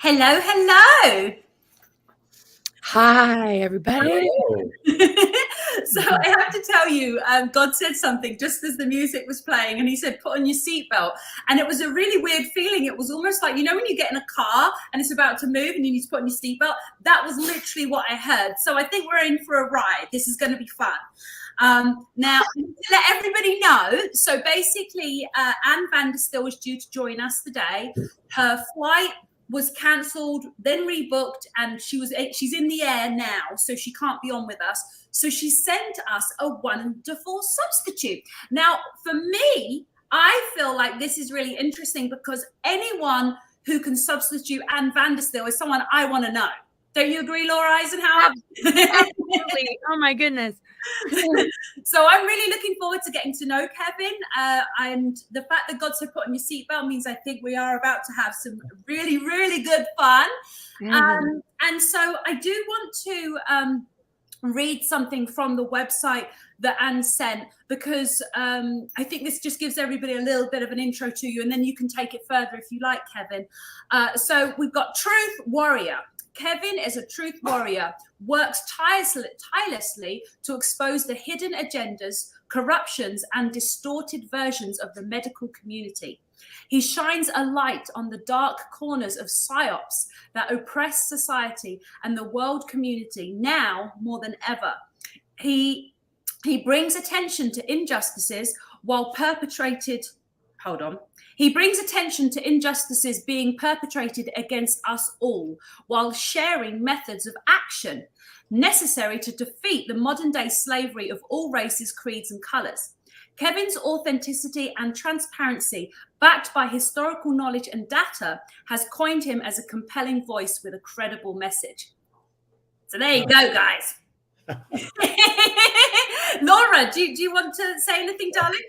Hello, hello. Hi, everybody. So I have to tell you, God said something just as the music was playing, and he said, put on your seatbelt. And it was a really weird feeling. It was almost like, you know, when you get in a car and it's about to move and you need to put on your seatbelt, that was literally what I heard. So I think we're in for a ride. This is going to be fun. Now, to let everybody know, so basically, Anne Vanderstill was due to join us today. Her flight was cancelled, then rebooked, and she's in the air now, so she can't be on with us. So she sent us a wonderful substitute. Now, for me, I feel like this is really interesting because anyone who can substitute Anne Vanderstill is someone I want to know. Don't you agree, Laura Eisenhower? Absolutely. Oh my goodness. So I'm really looking forward to getting to know Kevin. And the fact that God said put on your seatbelt means I think we are about to have some really, really good fun. And so I do want to read something from the website that Anne sent, because I think this just gives everybody a little bit of an intro to you, and then you can take it further if you like, Kevin. So we've got Truth Warrior. Kevin is a truth warrior, works tirelessly to expose the hidden agendas, corruptions, and distorted versions of the medical community. He shines a light on the dark corners of psyops that oppress society and the world community now more than ever. He brings attention to injustices while He brings attention to injustices being perpetrated against us all, while sharing methods of action necessary to defeat the modern-day slavery of all races, creeds, and colors. Kevin's authenticity and transparency, backed by historical knowledge and data, has coined him as a compelling voice with a credible message. So there you go, guys. Laura, do you want to say anything, darling?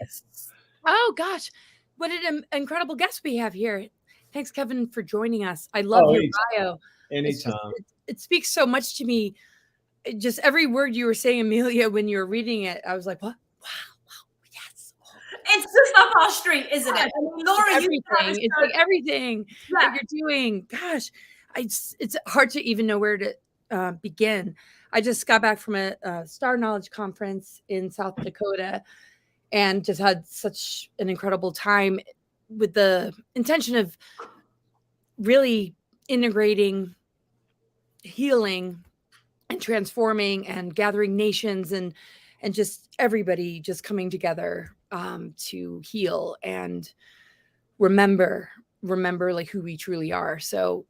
Oh, gosh. What an incredible guest we have here. Thanks, Kevin, for joining us. I love your bio. Anytime. It speaks so much to me. Just every word you were saying, Amelia, when you were reading it, I was like, what? Wow, yes. It's just up our street, isn't it? Laura, it's like everything that you're doing. Gosh, it's hard to even know where to begin. I just got back from a Star Knowledge conference in South Dakota, and just had such an incredible time with the intention of really integrating healing and transforming and gathering nations and just everybody just coming together to heal and remember like who we truly are. So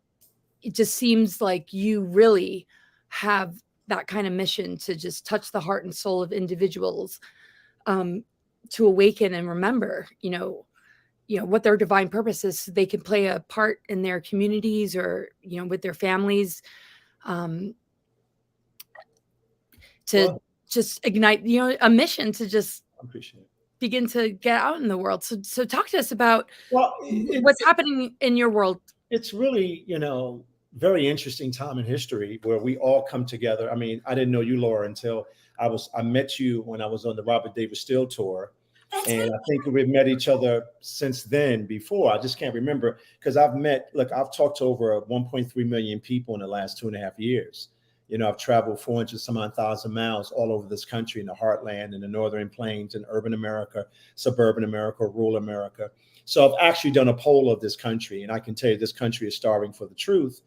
it just seems like you really have that kind of mission to just touch the heart and soul of individuals, to awaken and remember, you know, what their divine purpose is, so they can play a part in their communities or, with their families, to just ignite, a mission to just begin to get out in the world. So talk to us about what's happening in your world. It's really, very interesting time in history where we all come together. I mean, I didn't know you, Laura, until I met you when I was on the Robert David Steele tour. And I think we've met each other since then before. I just can't remember, because I've talked to over 1.3 million people in the last 2.5 years. I've traveled 400 some odd thousand miles all over this country, in the heartland, in the northern plains, in urban America, suburban America, rural America. So I've actually done a poll of this country, and I can tell you this country is starving for the truth.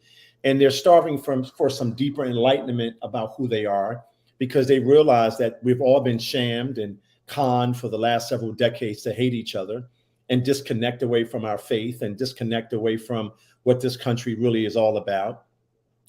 And they're starving for some deeper enlightenment about who they are, because they realize that we've all been shammed and conned for the last several decades to hate each other and disconnect away from our faith and disconnect away from what this country really is all about.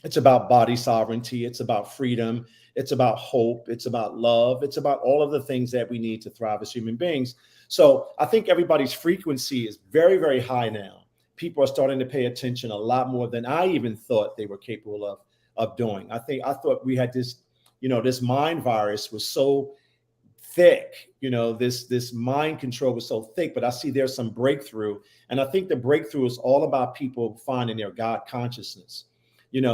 It's about body sovereignty. It's about freedom. It's about hope. It's about love. It's about all of the things that we need to thrive as human beings. So I think everybody's frequency is very, very high now. People are starting to pay attention a lot more than I even thought they were capable of doing. I thought we had this, this mind virus was so thick, this mind control was so thick, but I see there's some breakthrough. And I think the breakthrough is all about people finding their God consciousness,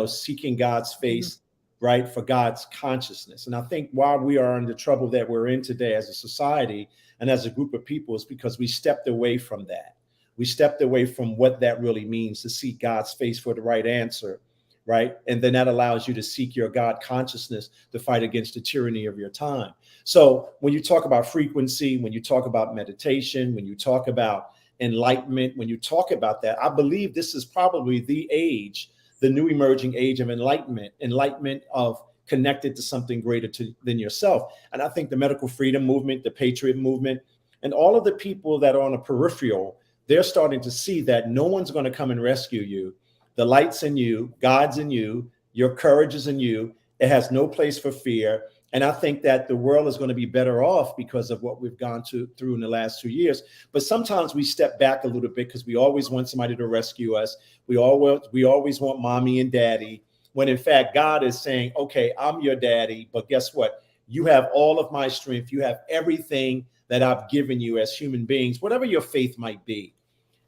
seeking God's face, right, for God's consciousness. And I think while we are in the trouble that we're in today as a society and as a group of people, is because we stepped away from that. We stepped away from what that really means to seek God's face for the right answer, right? And then that allows you to seek your God consciousness to fight against the tyranny of your time. So when you talk about frequency, when you talk about meditation, when you talk about enlightenment, when you talk about that, I believe this is probably the age, the new emerging age of enlightenment of connected to something greater than yourself. And I think the medical freedom movement, the patriot movement, and all of the people that are on a peripheral, they're starting to see that no one's going to come and rescue you. The light's in you, God's in you, your courage is in you. It has no place for fear. And I think that the world is going to be better off because of what we've gone through in the last 2 years. But sometimes we step back a little bit because we always want somebody to rescue us. We always want mommy and daddy, when in fact, God is saying, okay, I'm your daddy, but guess what? You have all of my strength. You have everything that I've given you as human beings, whatever your faith might be.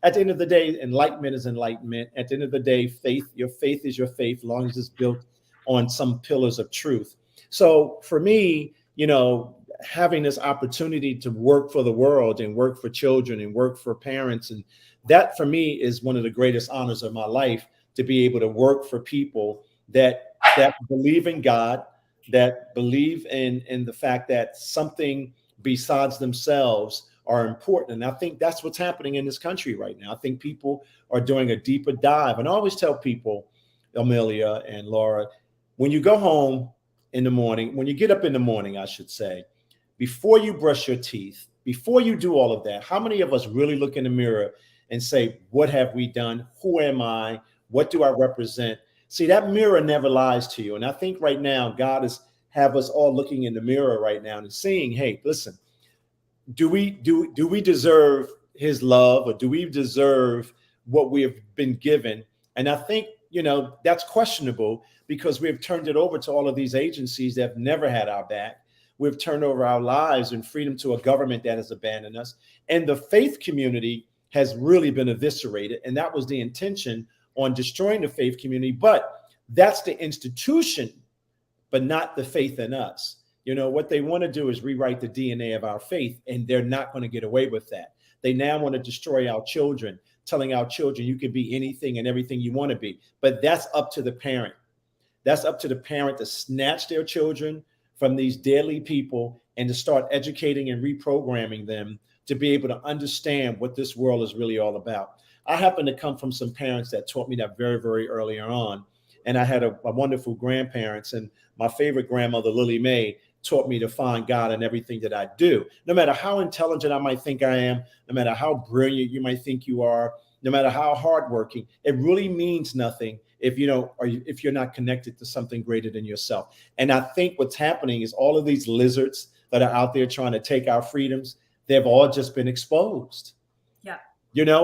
At the end of the day, enlightenment is enlightenment. At the end of the day, your faith is your faith, as long as it's built on some pillars of truth. So for me, having this opportunity to work for the world and work for children and work for parents, and that for me is one of the greatest honors of my life, to be able to work for people that believe in God, that believe in the fact that something besides themselves are important. And I think that's what's happening in this country right now. I think people are doing a deeper dive. And I always tell people, Amelia and Laura, when you go home in the morning, when you get up in the morning, I should say, before you brush your teeth, before you do all of that, how many of us really look in the mirror and say, what have we done? Who am I? What do I represent? See, that mirror never lies to you. And I think right now, God have us all looking in the mirror right now and seeing, hey, listen, do we deserve his love, or do we deserve what we have been given? And I think, that's questionable, because we have turned it over to all of these agencies that have never had our back. We've turned over our lives and freedom to a government that has abandoned us. And the faith community has really been eviscerated. And that was the intention on destroying the faith community. But that's the institution, but not the faith in us. What they want to do is rewrite the DNA of our faith, and they're not going to get away with that. They now want to destroy our children, telling our children you can be anything and everything you want to be. But that's up to the parent. That's up to the parent to snatch their children from these deadly people and to start educating and reprogramming them to be able to understand what this world is really all about. I happen to come from some parents that taught me that very, very early on. And I had a wonderful grandparents, and my favorite grandmother, Lily Mae, taught me to find God in everything that I do. No matter how intelligent I might think I am, no matter how brilliant you might think you are, no matter how hardworking, it really means nothing if you're not connected to something greater than yourself. And I think what's happening is all of these lizards that are out there trying to take our freedoms, they've all just been exposed. Yeah.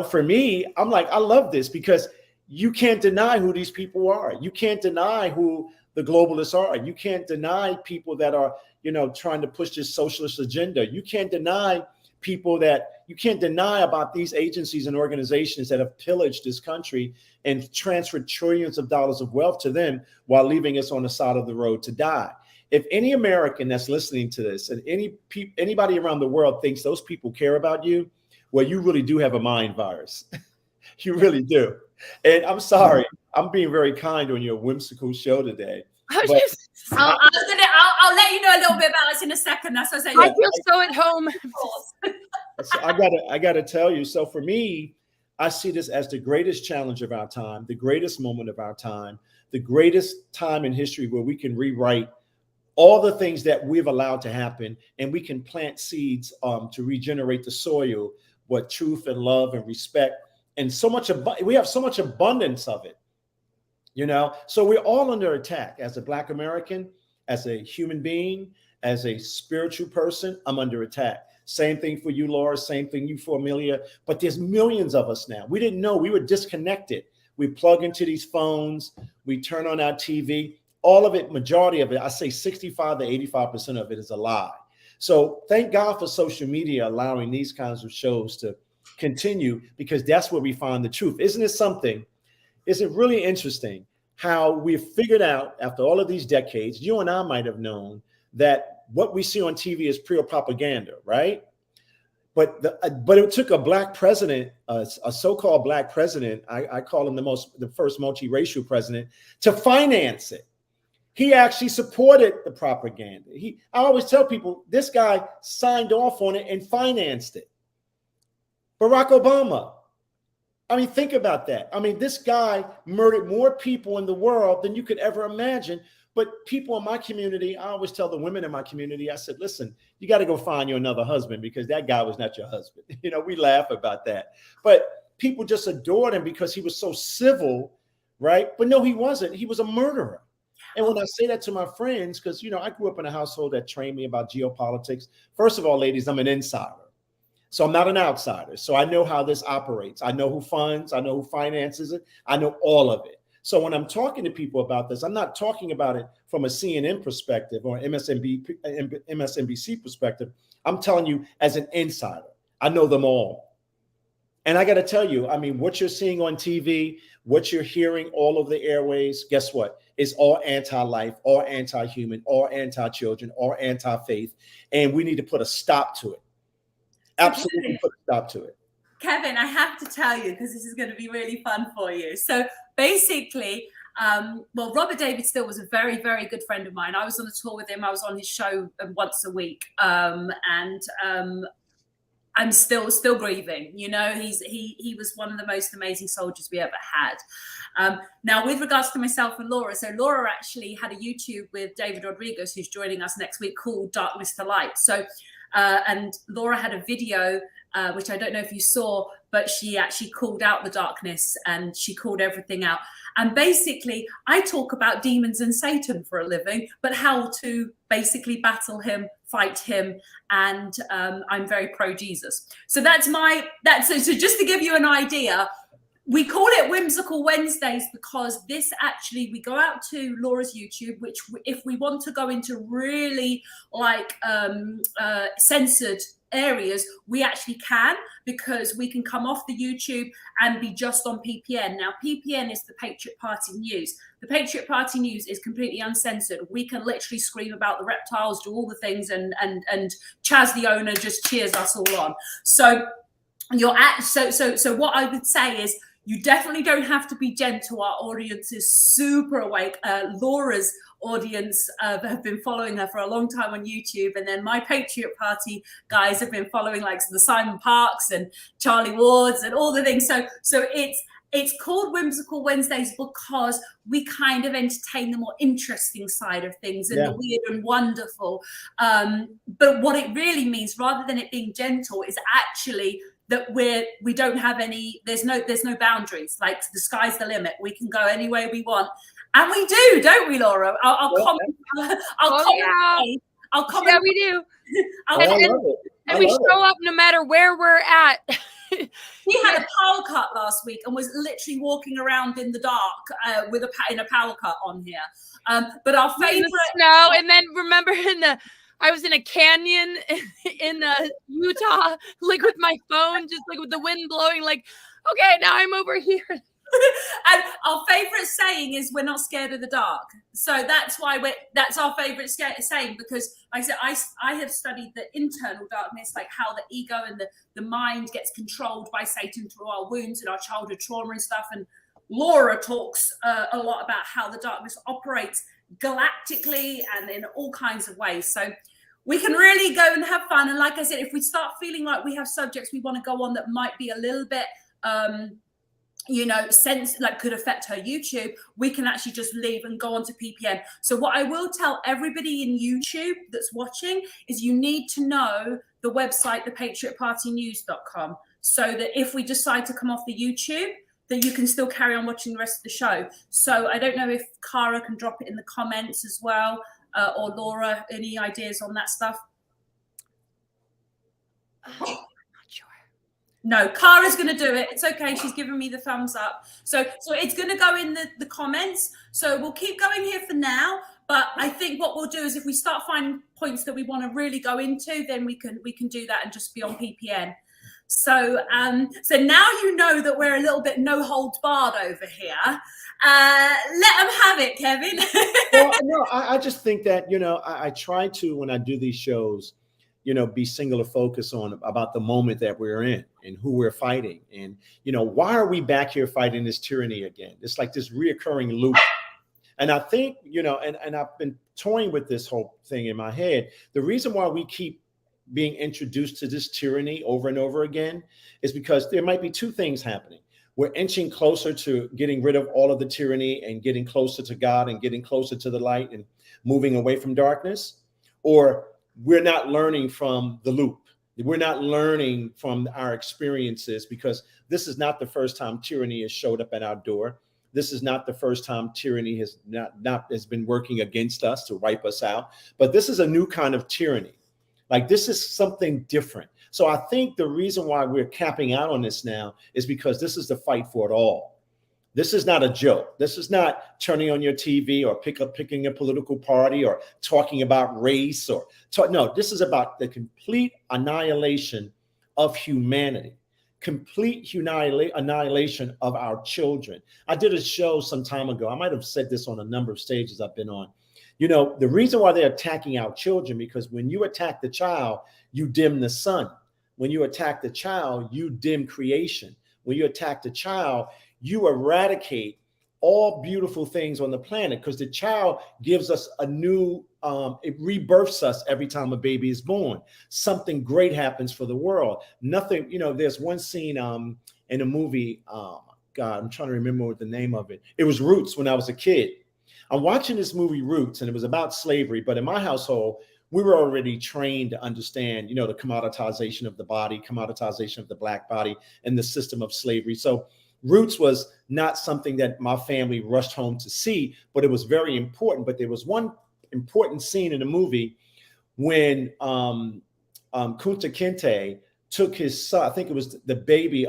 For me, I'm like, I love this, because you can't deny who these people are. You can't deny who the globalists are. You can't deny people that are, trying to push this socialist agenda. You can't deny about these agencies and organizations that have pillaged this country and transferred trillions of dollars of wealth to them while leaving us on the side of the road to die. If any American that's listening to this and anybody around the world thinks those people care about you, well, you really do have a mind virus. You really do. And I'm sorry, I'm being very kind on your whimsical show today. I'll let you know a little bit about us in a second. That's what I feel so at home. So I gotta tell you. So for me, I see this as the greatest challenge of our time, the greatest moment of our time, the greatest time in history where we can rewrite all the things that we've allowed to happen, and we can plant seeds to regenerate the soil with truth and love and respect, and we have so much abundance of it. So we're all under attack. As a Black American, as a human being, as a spiritual person, I'm under attack. Same thing for you, Laura. Same thing for Amelia. But there's millions of us now. We didn't know. We were disconnected. We plug into these phones. We turn on our TV. All of it, majority of it, I say 65 to 85% of it is a lie. So thank God for social media allowing these kinds of shows to continue, because that's where we find the truth. Isn't it something? Is it really interesting how we've figured out after all of these decades, you and I might have known that what we see on TV is pure propaganda, right? But it took a black president, a so-called black president. I call him the first multiracial president, to finance it. He actually supported the propaganda. I always tell people, this guy signed off on it and financed it. Barack Obama. I mean, think about that. I mean, this guy murdered more people in the world than you could ever imagine. But people in my community, I always tell the women in my community, I said, listen, you got to go find you another husband, because that guy was not your husband. You know, we laugh about that. But people just adored him because he was so civil, right? But no, he wasn't. He was a murderer. And when I say that to my friends, because, you know, I grew up in a household that trained me about geopolitics. First of all, ladies, I'm an insider. So I'm not an outsider. So I know how this operates. I know who funds, I know who finances it. I know all of it. So when I'm talking to people about this, I'm not talking about it from a CNN perspective or MSNBC perspective. I'm telling you as an insider. I know them all. And I got to tell you, I mean, what you're seeing on TV, what you're hearing all over the airways, guess what? It's all anti-life, all anti-human, all anti-children, all anti-faith. And we need to put a stop to it. Absolutely put a stop to it. Kevin, I have to tell you, because this is going to be really fun for you. So basically, well, Robert David Steele was a very, very good friend of mine. I was on a tour with him. I was on his show once a week. I'm still grieving. You know, he was one of the most amazing soldiers we ever had. Now, with regards to myself and Laura, so Laura actually had a YouTube with David Rodriguez, who's joining us next week, called Darkness to Light. So, and Laura had a video, which I don't know if you saw, but she actually called out the darkness and she called everything out. And basically, I talk about demons and Satan for a living, but how to basically battle him, fight him, and I'm very pro Jesus. So so just to give you an idea, we call it Whimsical Wednesdays because this actually, we go out to Laura's YouTube, which if we want to go into really like censored areas, we actually can, because we can come off the YouTube and be just on PPN. Now, PPN is the Patriot Party News. The Patriot Party News is completely uncensored. We can literally scream about the reptiles, do all the things, and Chaz, the owner, just cheers us all on. So so what I would say is, you definitely don't have to be gentle. Our audience is super awake. Laura's audience have been following her for a long time on YouTube. And then my Patriot Party guys have been following like the Simon Parks and Charlie Wards and all the things. So it's called Whimsical Wednesdays because we kind of entertain the more interesting side of things and the weird and wonderful. But what it really means, rather than it being gentle, is actually that we don't have any, there's no boundaries. Like, the sky's the limit. We can go any way we want. And we do, don't we, Laura? I'll comment. Yeah, we do. And we show up no matter where we're at. He had a power cut last week and was literally walking around in the dark in a power cut on here. But our favorite snow, and then remember I was in a canyon in Utah, like with my phone, just like with the wind blowing, like, okay, now I'm over here. And our favorite saying is, we're not scared of the dark. So that's why that's our favorite saying, because like I said, I have studied the internal darkness, like how the ego and the mind gets controlled by Satan through our wounds and our childhood trauma and stuff. And Laura talks a lot about how the darkness operates galactically and in all kinds of ways. So we can really go and have fun. And like I said, if we start feeling like we have subjects we want to go on that might be a little bit, could affect her YouTube, we can actually just leave and go on to PPN. So what I will tell everybody in YouTube that's watching is, you need to know the website, thepatriotpartynews.com, so that if we decide to come off the YouTube, that you can still carry on watching the rest of the show. So I don't know if Cara can drop it in the comments as well, or Laura, any ideas on that stuff? I'm not sure. No, Cara's going to do it. It's okay. She's giving me the thumbs up. So it's going to go in the comments. So we'll keep going here for now. But I think what we'll do is, if we start finding points that we want to really go into, then we can do that and just be on PPN. So now you know that we're a little bit no holds barred over here. Let them have it, Kevin. Well, no, I just think that, I try to, when I do these shows, be singular focus on about the moment that we're in and who we're fighting. And, why are we back here fighting this tyranny again? It's like this reoccurring loop. And I think, and I've been toying with this whole thing in my head. The reason why we keep being introduced to this tyranny over and over again is because there might be two things happening. We're inching closer to getting rid of all of the tyranny and getting closer to God and getting closer to the light and moving away from darkness, or we're not learning from the loop. We're not learning from our experiences, because this is not the first time tyranny has showed up at our door. This is not the first time tyranny has has been working against us to wipe us out, but this is a new kind of tyranny. Like, this is something different. So I think the reason why we're capping out on this now is because this is the fight for it all. This is not a joke. This is not turning on your TV or picking a political party or talking about race no, this is about the complete annihilation of humanity, complete annihilation of our children. I did a show some time ago. I might have said this on a number of stages I've been on. The reason why they're attacking our children, because when you attack the child, you dim the sun. When you attack the child, you dim creation. When you attack the child, you eradicate all beautiful things on the planet, because the child gives us a new, it rebirths us every time a baby is born. Something great happens for the world. Nothing, there's one scene in a movie, God, I'm trying to remember what the name of it. It was Roots when I was a kid. I'm watching this movie Roots, and it was about slavery, but in my household, we were already trained to understand, the commoditization of the body, commoditization of the Black body, and the system of slavery. So Roots was not something that my family rushed home to see, but it was very important. But there was one important scene in the movie when Kunta Kinte took his son, I think it was the baby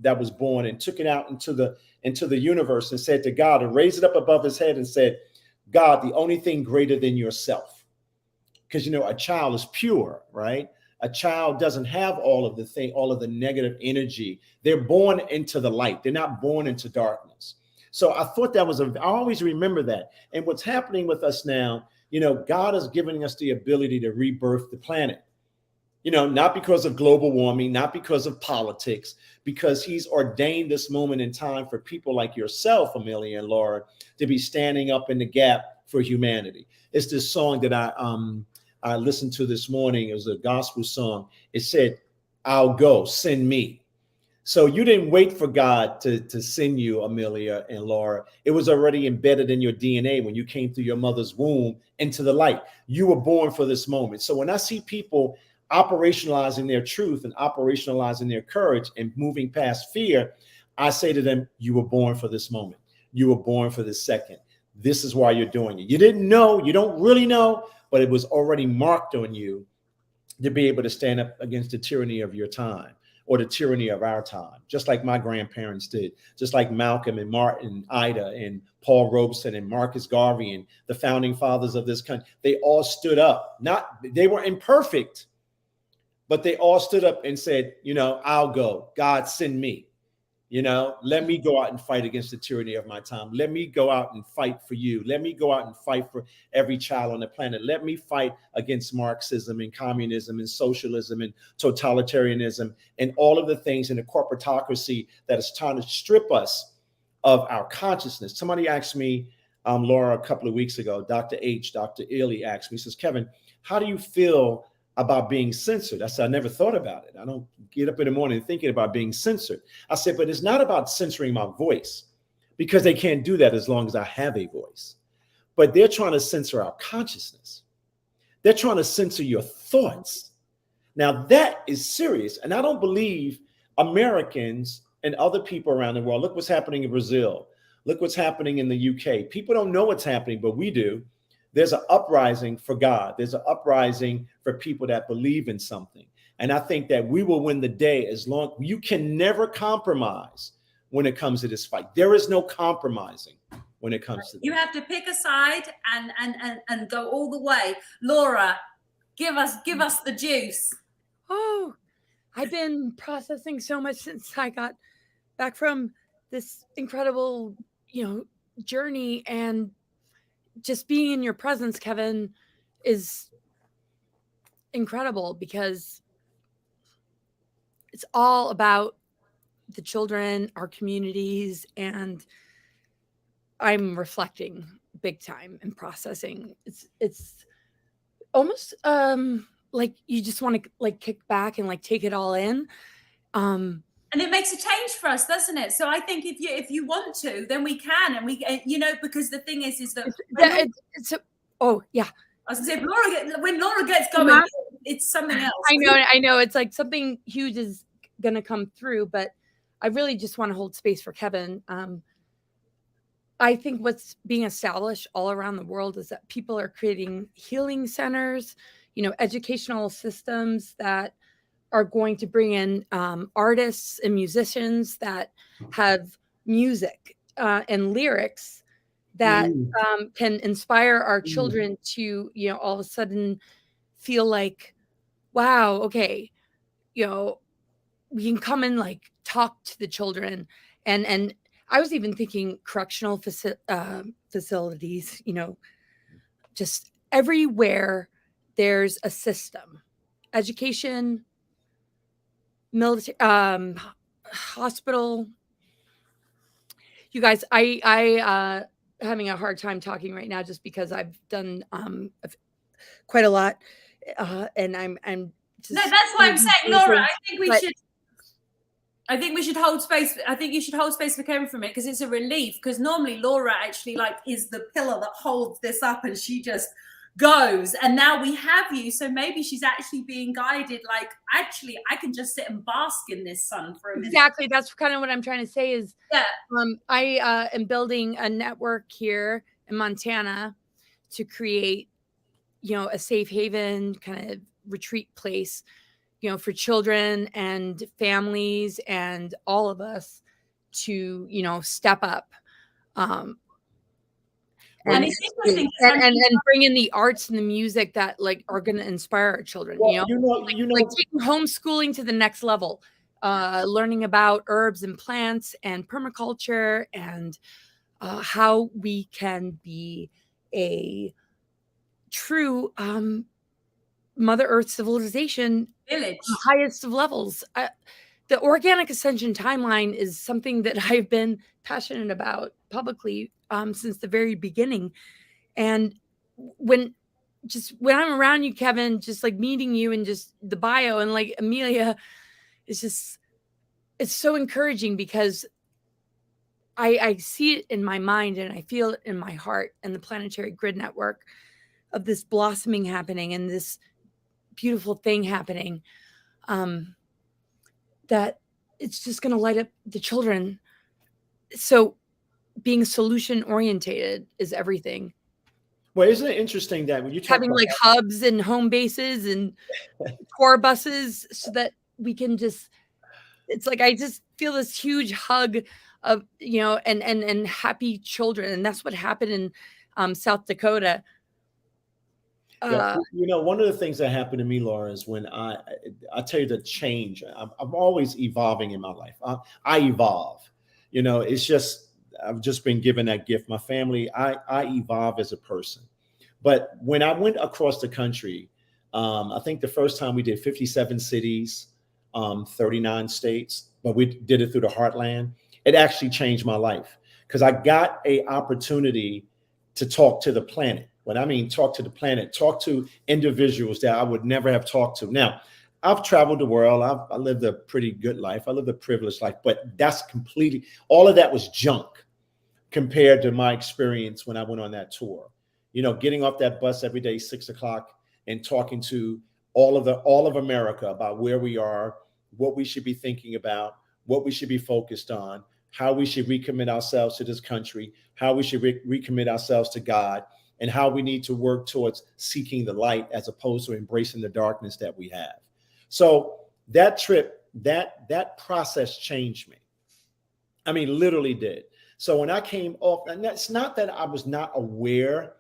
that was born, and took it out into the universe and said to God, and raised it up above his head and said, God, the only thing greater than yourself. Because, a child is pure, right? A child doesn't have all of the negative energy. They're born into the light. They're not born into darkness. So I thought that was I always remember that. And what's happening with us now, God is giving us the ability to rebirth the planet. Not because of global warming, not because of politics, because he's ordained this moment in time for people like yourself, Amelia and Laura, to be standing up in the gap for humanity. It's this song that I listened to this morning. It was a gospel song. It said, I'll go, send me. So you didn't wait for God to send you, Amelia and Laura. It was already embedded in your DNA when you came through your mother's womb into the light. You were born for this moment. So when I see people operationalizing their truth and operationalizing their courage and moving past fear, I say to them, you were born for this moment. You were born for this second. This is why you're doing it. You didn't know, you don't really know, but it was already marked on you to be able to stand up against the tyranny of your time, or the tyranny of our time, just like my grandparents did, just like Malcolm and Martin, Ida and Paul Robeson and Marcus Garvey and the founding fathers of this country. They all stood up. They were imperfect, but they all stood up and said, I'll go. God, send me. Let me go out and fight against the tyranny of my time. Let me go out and fight for you. Let me go out and fight for every child on the planet. Let me fight against Marxism and communism and socialism and totalitarianism and all of the things in the corporatocracy that is trying to strip us of our consciousness. Somebody asked me, Laura, a couple of weeks ago, Dr. Ely asked me, he says, Kevin, how do you feel about being censored? I said, I never thought about it. I don't get up in the morning thinking about being censored. I said, but it's not about censoring my voice, because they can't do that as long as I have a voice. But they're trying to censor our consciousness. They're trying to censor your thoughts. Now that is serious. And I don't believe Americans and other people around the world, look what's happening in Brazil. Look what's happening in the UK. People don't know what's happening, but we do. There's an uprising for God. There's an uprising for people that believe in something. And I think that we will win the day as long you can never compromise when it comes to this fight. There is no compromising when it comes to this. You have to pick a side and go all the way. Laura, give us the juice. Oh, I've been processing so much since I got back from this incredible, journey, and just being in your presence, Kevin, is incredible because it's all about the children, our communities, and I'm reflecting big time and processing. It's almost like you just want to like kick back and like take it all in. And it makes a change for us, doesn't it? So I think if you want to, then we can, and we, you know, because the thing is that oh yeah. I was gonna say, when Laura gets going, it's something else. I know. It's like something huge is gonna come through, but I really just want to hold space for Kevin. I think what's being established all around the world is that people are creating healing centers, you know, educational systems that are going to bring in artists and musicians that have music and lyrics that can inspire our children to, you know, all of a sudden feel like, wow, okay, you know, we can come and like talk to the children. And I was even thinking correctional facilities, you know, just everywhere there's a system, education, military, hospital. You guys, I having a hard time talking right now just because I've done quite a lot, and I'm just, no, that's why I'm saying, Laura, I think we should hold space. I think you should hold space for Kevin from it, because it's a relief. Because normally Laura actually like is the pillar that holds this up, and she just goes. And now we have you, so maybe she's actually being guided. Like, actually, I can just sit and bask in this sun for a minute. Exactly. That's kind of what I'm trying to say. Is I am building a network here in Montana to create, you know, a safe haven kind of retreat place, you know, for children and families and all of us to, you know, step up. And it's interesting, and bring in the arts and the music that like are going to inspire our children. Well, like taking homeschooling to the next level, learning about herbs and plants and permaculture and how we can be a true Mother Earth civilization, village, the highest of levels. The organic ascension timeline is something that I've been passionate about publicly since the very beginning. And when I'm around you, Kevin, just like meeting you and just the bio and like Amelia, it's so encouraging because I see it in my mind and I feel it in my heart and the planetary grid network of this blossoming happening and this beautiful thing happening. That it's just going to light up the children. So being solution orientated is everything. Well, isn't it interesting that when you talk having like hubs and home bases and core buses so that we can just, it's like, I just feel this huge hug of, you know, and happy children. And that's what happened in South Dakota. Yeah, you know, one of the things that happened to me, Laura, is when I tell you the change. I'm always evolving in my life. I evolve. You know, it's just I've just been given that gift. My family, I evolve as a person. But when I went across the country, I think the first time we did 57 cities, 39 states, but we did it through the heartland. It actually changed my life because I got an opportunity to talk to the planet. When I mean talk to the planet, talk to individuals that I would never have talked to. Now, I've traveled the world. I lived a pretty good life. I lived a privileged life, but that's completely, all of that was junk compared to my experience when I went on that tour. You know, getting off that bus every day, 6 o'clock, and talking to all of America about where we are, what we should be thinking about, what we should be focused on, how we should recommit ourselves to this country, how we should recommit ourselves to God, and how we need to work towards seeking the light as opposed to embracing the darkness that we have. So that trip, that process changed me. I mean, literally did. So when I came off, and that's not that I was not aware,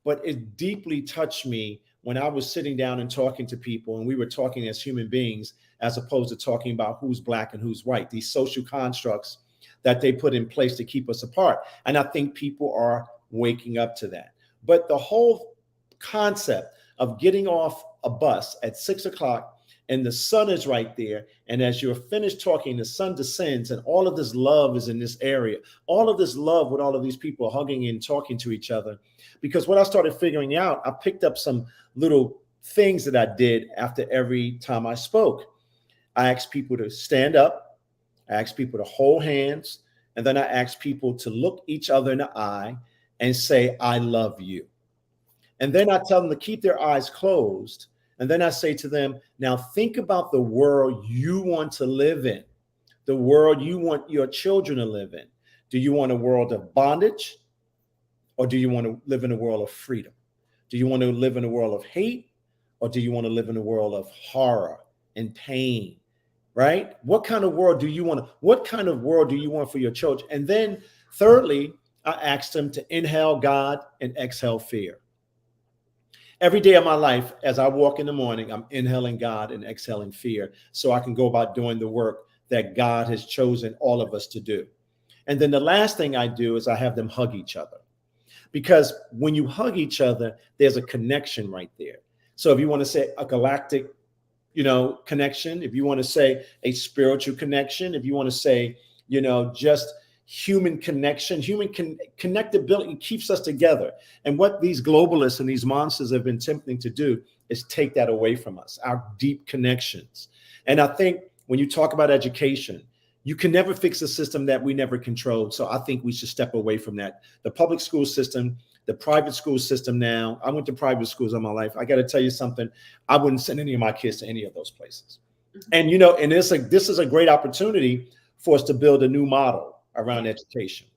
but it deeply touched me when I was sitting down and talking to people and we were talking as human beings, as opposed to talking about who's black and who's white, these social constructs that they put in place to keep us apart. And I think people are waking up to that. But the whole concept of getting off a bus at 6 o'clock and the sun is right there. And as you're finished talking, the sun descends and all of this love is in this area. All of this love with all of these people hugging and talking to each other. Because what I started figuring out, I picked up some little things that I did after every time I spoke. I asked people to stand up. I asked people to hold hands. And then I asked people to look each other in the eye and say, I love you. And then I tell them to keep their eyes closed. And then I say to them, now think about the world you want to live in, the world you want your children to live in. Do you want a world of bondage, or do you want to live in a world of freedom? Do you want to live in a world of hate, or do you want to live in a world of horror and pain, right? What kind of world do you want? What kind of world do you want for your children? And then thirdly, I asked them to inhale God and exhale fear. Every day of my life, as I walk in the morning, I'm inhaling God and exhaling fear so I can go about doing the work that God has chosen all of us to do. And then the last thing I do is I have them hug each other. Because when you hug each other, there's a connection right there. So if you want to say a galactic, connection, if you want to say a spiritual connection, if you want to say, just human connection, connectability keeps us together. And what these globalists and these monsters have been attempting to do is take that away from us, our deep connections. And I think when you talk about education, you can never fix a system that we never controlled. So I think we should step away from that. The public school system, the private school system now, I went to private schools all my life. I got to tell you something. I wouldn't send any of my kids to any of those places. And, and this is a great opportunity for us to build a new model around education,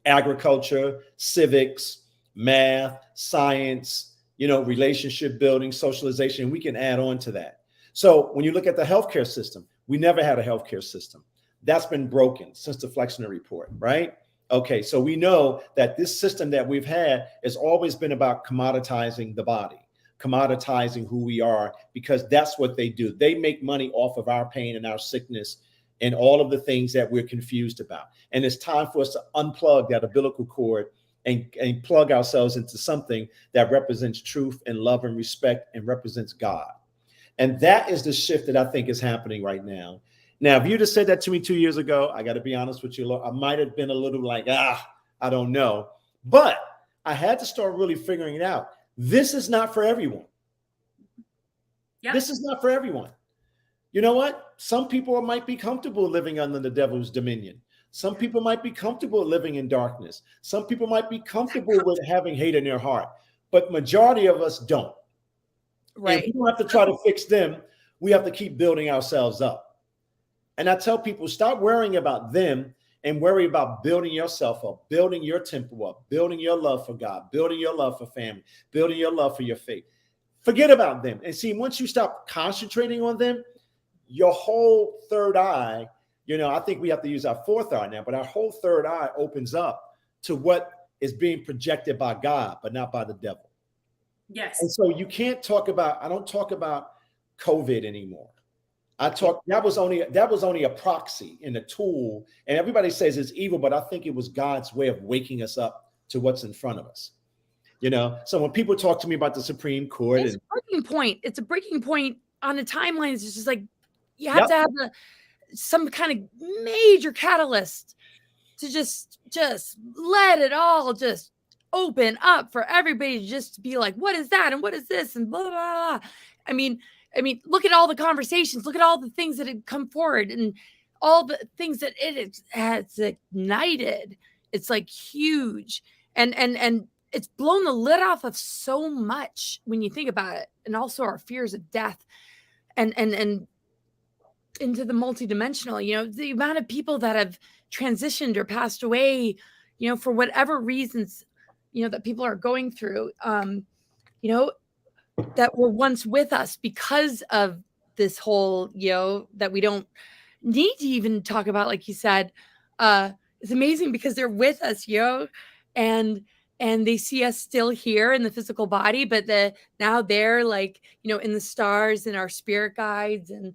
agriculture, civics, math, science, relationship building, socialization. We can add on to that. So when you look at the healthcare system, we never had a healthcare system. That's been broken since the Flexner report, right? Okay, so we know that this system that we've had has always been about commoditizing the body, commoditizing who we are, because that's what they do. They make money off of our pain and our sickness and all of the things that we're confused about. And it's time for us to unplug that umbilical cord and plug ourselves into something that represents truth and love and respect and represents God. And that is the shift that I think is happening right now. Now, if you'd have said that to me 2 years ago, I got to be honest with you, I might have been a little like, I don't know. But I had to start really figuring it out. This is not for everyone. Yep. This is not for everyone. You know what? Some people might be comfortable living under the devil's dominion. Some people might be comfortable living in darkness. Some people might be comfortable with having hate in their heart, but majority of us don't. Right. And we don't have to try to fix them. We have to keep building ourselves up. And I tell people, stop worrying about them and worry about building yourself up, building your temple up, building your love for God, building your love for family, building your love for your faith. Forget about them. And see, once you stop concentrating on them, your whole third eye, I think we have to use our fourth eye now, but our whole third eye opens up to what is being projected by God, but not by the devil. Yes. And so you can't I don't talk about COVID anymore. That was only a proxy and a tool. And everybody says it's evil, but I think it was God's way of waking us up to what's in front of us. So when people talk to me about the Supreme Court, it's a breaking point. It's a breaking point on the timelines. It's just like, you have to have some kind of major catalyst to just let it all just open up for everybody to just be like, what is that? And what is this? And blah, blah, blah. I mean, look at all the conversations, look at all the things that have come forward and all the things that it has ignited. It's like huge. And it's blown the lid off of so much when you think about it. And also our fears of death and into the multidimensional, the amount of people that have transitioned or passed away, for whatever reasons, that people are going through, that were once with us because of this whole, that we don't need to even talk about, like you said. It's amazing because they're with us, and they see us still here in the physical body, but now they're like, in the stars and our spirit guides, and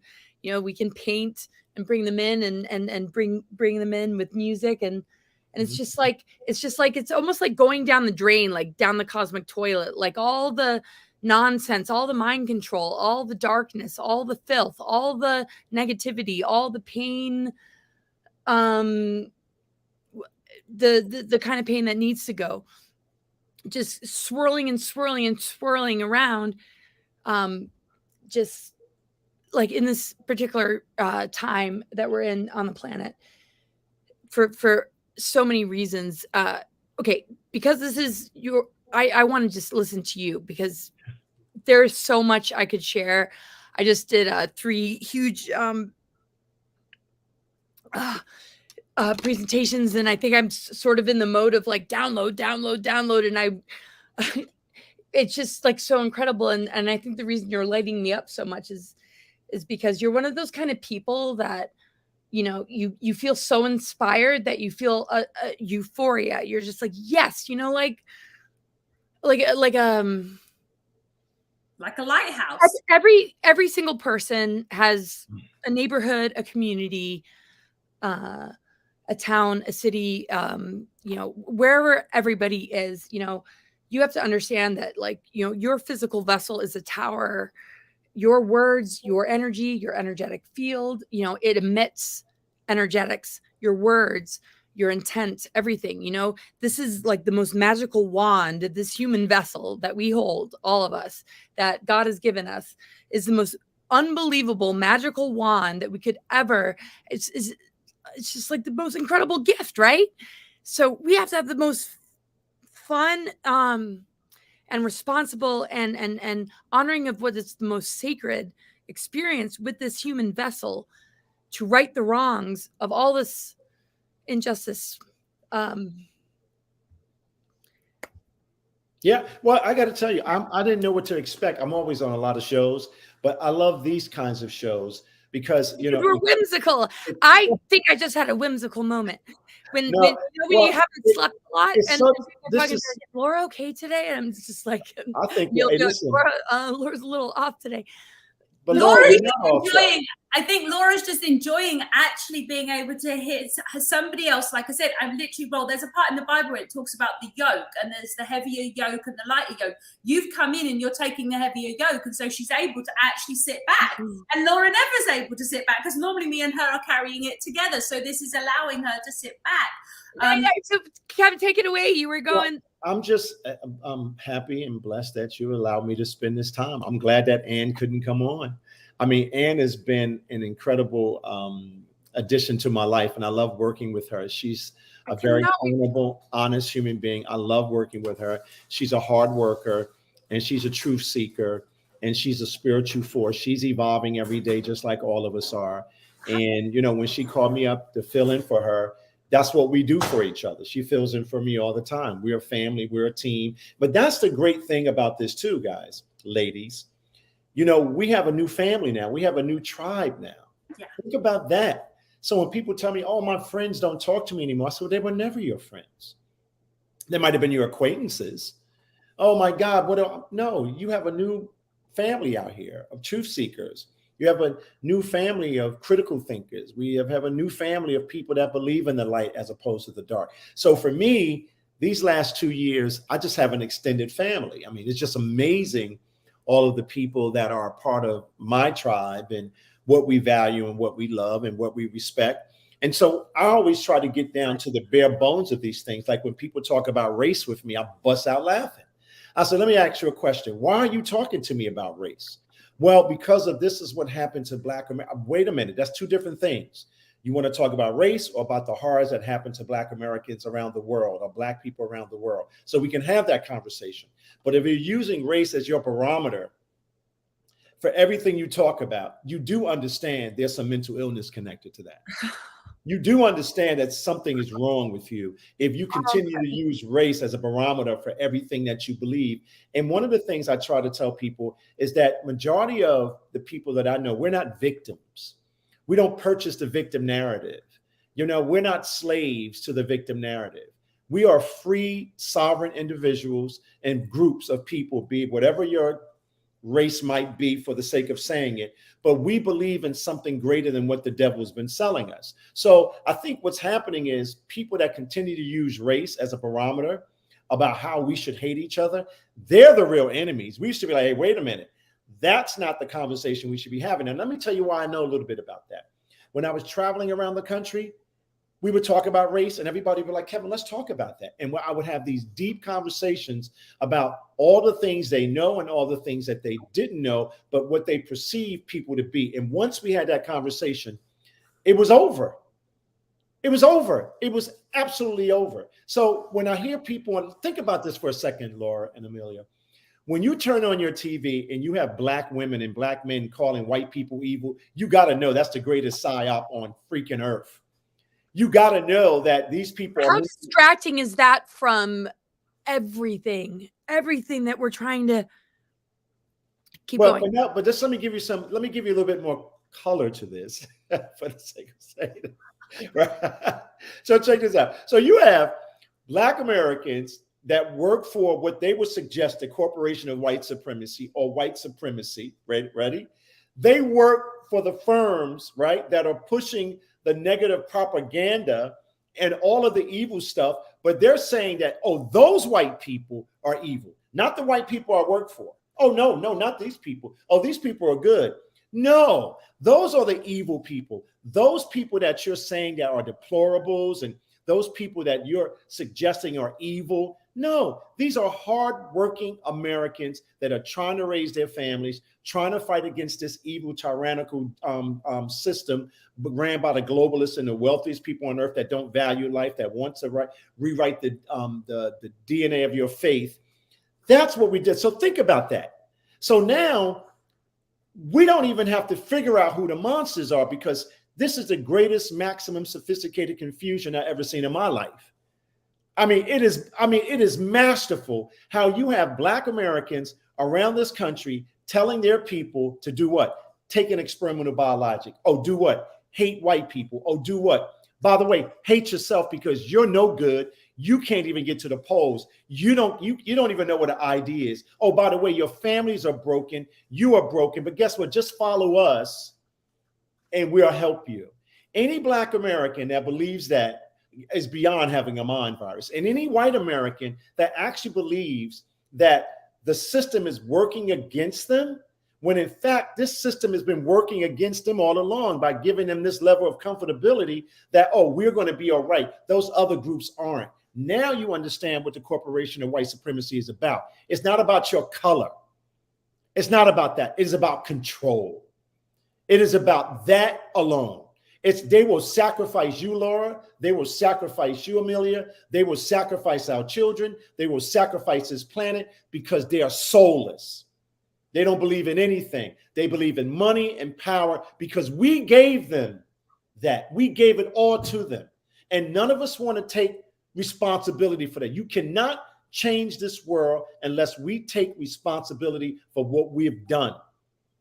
we can paint and bring them in and bring them in with music. And it's just like, it's almost like going down the drain, like down the cosmic toilet, like all the nonsense, all the mind control, all the darkness, all the filth, all the negativity, all the pain, the kind of pain that needs to go, just swirling and swirling and swirling around, just like in this particular time that we're in on the planet, for so many reasons. Okay, because this is I want to just listen to you, because there's so much I could share. I just did 3 huge presentations, and I think I'm sort of in the mode of like download, and it's just like so incredible. And I think the reason you're lighting me up so much is because you're one of those kind of people that, you know, you feel so inspired that you feel a euphoria. You're just like, yes, you know, like a lighthouse. Every single person has a neighborhood, a community, a town, a city, you know, wherever everybody is. You know, you have to understand that, like, you know, your physical vessel is a tower. Your words, your energy, your energetic field, you know, it emits energetics, your words, your intent, everything. You know, this is like the most magical wand, this human vessel that we hold, all of us, that God has given us, is the most unbelievable magical wand that we could ever, it's just like the most incredible gift, right? So we have to have the most fun and responsible and honoring of what is the most sacred experience with this human vessel, to right the wrongs of all this injustice. Yeah, well, I got to tell you, I didn't know what to expect. I'm always on a lot of shows, but I love these kinds of shows because, you know, we're whimsical. I think I just had a whimsical moment when you haven't slept a lot, and talking, is Laura okay today? And I'm just like, I think Laura's a little off today. But I think Laura's just enjoying actually being able to hit somebody else. Like I said, I'm literally, there's a part in the Bible where it talks about the yoke, and there's the heavier yoke and the lighter yoke. You've come in and you're taking the heavier yoke, and so she's able to actually sit back. And Laura never is able to sit back, because normally me and her are carrying it together. So this is allowing her to sit back. So Kevin, take it away. You were going. Well, I'm happy and blessed that you allowed me to spend this time. I'm glad that Ann couldn't come on. I mean, Ann has been an incredible addition to my life, and I love working with her. She's a very honorable, honest human being. I love working with her. She's a hard worker, and she's a truth seeker, and she's a spiritual force. She's evolving every day, just like all of us are. And, you know, when she called me up to fill in for her, that's what we do for each other. She fills in for me all the time. We're a family, we're a team. But that's the great thing about this too, guys, ladies. You know, we have a new family now. We have a new tribe now. Yeah. Think about that. So when people tell me, oh, my friends don't talk to me anymore, I said, well, they were never your friends. They might have been your acquaintances. Oh my God, no, you have a new family out here of truth seekers. You have a new family of critical thinkers. We have a new family of people that believe in the light as opposed to the dark. So for me, these last 2 years, I just have an extended family. I mean, it's just amazing, all of the people that are a part of my tribe and what we value and what we love and what we respect. And so I always try to get down to the bare bones of these things. Like when people talk about race with me, I bust out laughing. I said, let me ask you a question. Why are you talking to me about race? Well, because of this is what happened to Black America. Wait a minute, that's 2 different things. You want to talk about race or about the horrors that happen to Black Americans around the world or Black people around the world? So we can have that conversation. But if you're using race as your barometer for everything you talk about, you do understand there's some mental illness connected to that. You do understand that something is wrong with you if you continue to use race as a barometer for everything that you believe. And one of the things I try to tell people is that majority of the people that I know, we're not victims. We don't purchase the victim narrative. You know, we're not slaves to the victim narrative. We are free, sovereign individuals and groups of people, be it whatever your race might be for the sake of saying it, but we believe in something greater than what the devil's been selling us. So I think what's happening is people that continue to use race as a barometer about how we should hate each other, they're the real enemies. We should be like, hey, wait a minute. That's not the conversation we should be having. And let me tell you why I know a little bit about that. When I was traveling around the country, we would talk about race and everybody would be like, Kevin, let's talk about that. And I would have these deep conversations about all the things they know and all the things that they didn't know, but what they perceive people to be. And once we had that conversation, it was over. It was over. It was absolutely over. So when I hear people, and think about this for a second, Laura and Amelia, when you turn on your TV and you have black women and black men calling white people evil, you got to know that's the greatest psyop on freaking earth. You got to know that these people How distracting is that from everything that we're trying to keep going? But just let me give you a little bit more color to this for the sake of saying it. Right? So check this out. So you have black Americans that work for what they would suggest a corporation of white supremacy or white supremacy. Ready? They work for the firms, right, that are pushing the negative propaganda and all of the evil stuff, but they're saying that, oh, those white people are evil, not the white people I work for. Oh, no, not these people. Oh, these people are good. No, those are the evil people. Those people that you're saying that are deplorables and those people that you're suggesting are evil. No, these are hardworking Americans that are trying to raise their families, trying to fight against this evil, tyrannical system ran by the globalists and the wealthiest people on earth that don't value life, that want to rewrite the DNA of your faith. That's what we did. So think about that. So now we don't even have to figure out who the monsters are, because this is the greatest maximum sophisticated confusion I've ever seen in my life. It is masterful how you have black Americans around this country telling their people to do what? Take an experimental biologic. Oh, do what? Hate white people. Oh, do what? By the way, hate yourself because you're no good. You can't even get to the polls. You don't even know what an ID is. Oh, by the way, your families are broken. You are broken. But guess what? Just follow us and we'll help you. Any black American that believes that is beyond having a mind virus. And any white American that actually believes that the system is working against them, when in fact, this system has been working against them all along by giving them this level of comfortability that, oh, we're going to be all right. Those other groups aren't. Now you understand what the corporation of white supremacy is about. It's not about your color. It's not about that. It is about control. It is about that alone. They will sacrifice you, Laura. They will sacrifice you, Amelia. They will sacrifice our children. They will sacrifice this planet because they are soulless. They don't believe in anything. They believe in money and power because we gave them that. We gave it all to them. And none of us want to take responsibility for that. You cannot change this world unless we take responsibility for what we have done.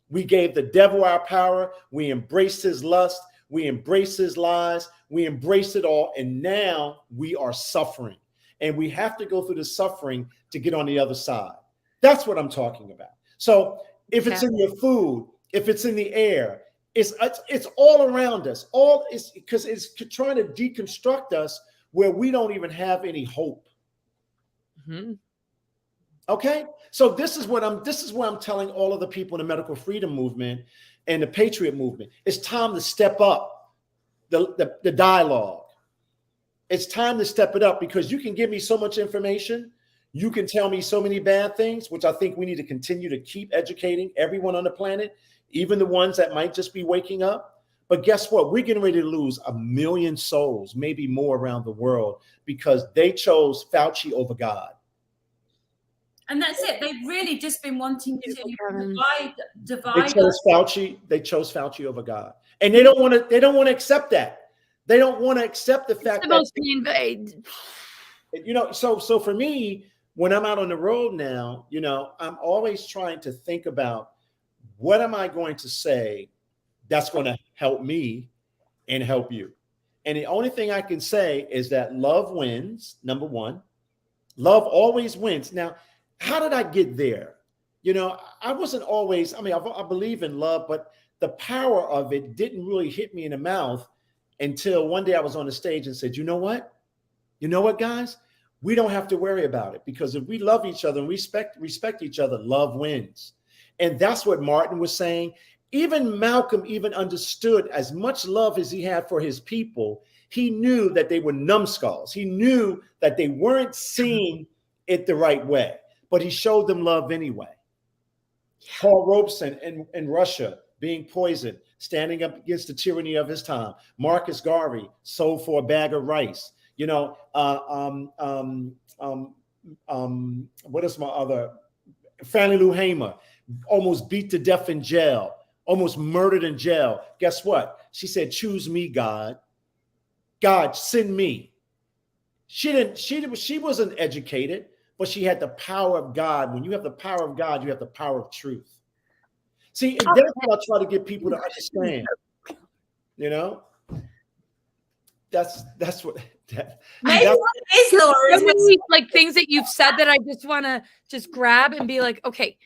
We gave the devil our power. We embraced his lust. We embrace his lies. We embrace it all. And now we are suffering. And we have to go through the suffering to get on the other side. That's what I'm talking about. So if it's in your food, if it's in the air, it's all around us. All is because it's trying to deconstruct us where we don't even have any hope. Mm-hmm. Okay. So this is what I'm telling all of the people in the medical freedom movement and the patriot movement. It's time to step up the dialogue. It's time to step it up because you can give me so much information. You can tell me so many bad things, which I think we need to continue to keep educating everyone on the planet, even the ones that might just be waking up. But guess what? We're getting ready to lose 1 million souls, maybe more around the world because they chose Fauci over God. And that's it. They've really just been wanting to divide. They chose Fauci over God, and they don't want to accept that. They don't want to accept the fact that So for me, when I'm out on the road now, I'm always trying to think about what am I going to say that's going to help me and help you. And the only thing I can say is that love wins. Number one, love always wins. Now, how did I get there? I wasn't always, I believe in love, but the power of it didn't really hit me in the mouth until one day I was on the stage and said, you know what, guys? we don't have to worry about it, because if we love each other and respect each other, love wins. And that's what Martin was saying. Even Malcolm even understood, as much love as he had for his people, he knew that they were numbskulls. He knew that they weren't seeing it the right way, but he showed them love anyway. Paul Robeson in Russia being poisoned, standing up against the tyranny of his time. Marcus Garvey sold for a bag of rice. You know, what is my other? Fannie Lou Hamer, almost beat to death in jail, almost murdered in jail. Guess what? She said, "Choose me, God. God, send me." She wasn't educated, but she had the power of God. When you have the power of God, you have the power of truth. See, and that's what I try to get people to understand. You know, that's what that. Maybe what it is, Laura, so many like things that you've said that I just want to just grab and be like, okay,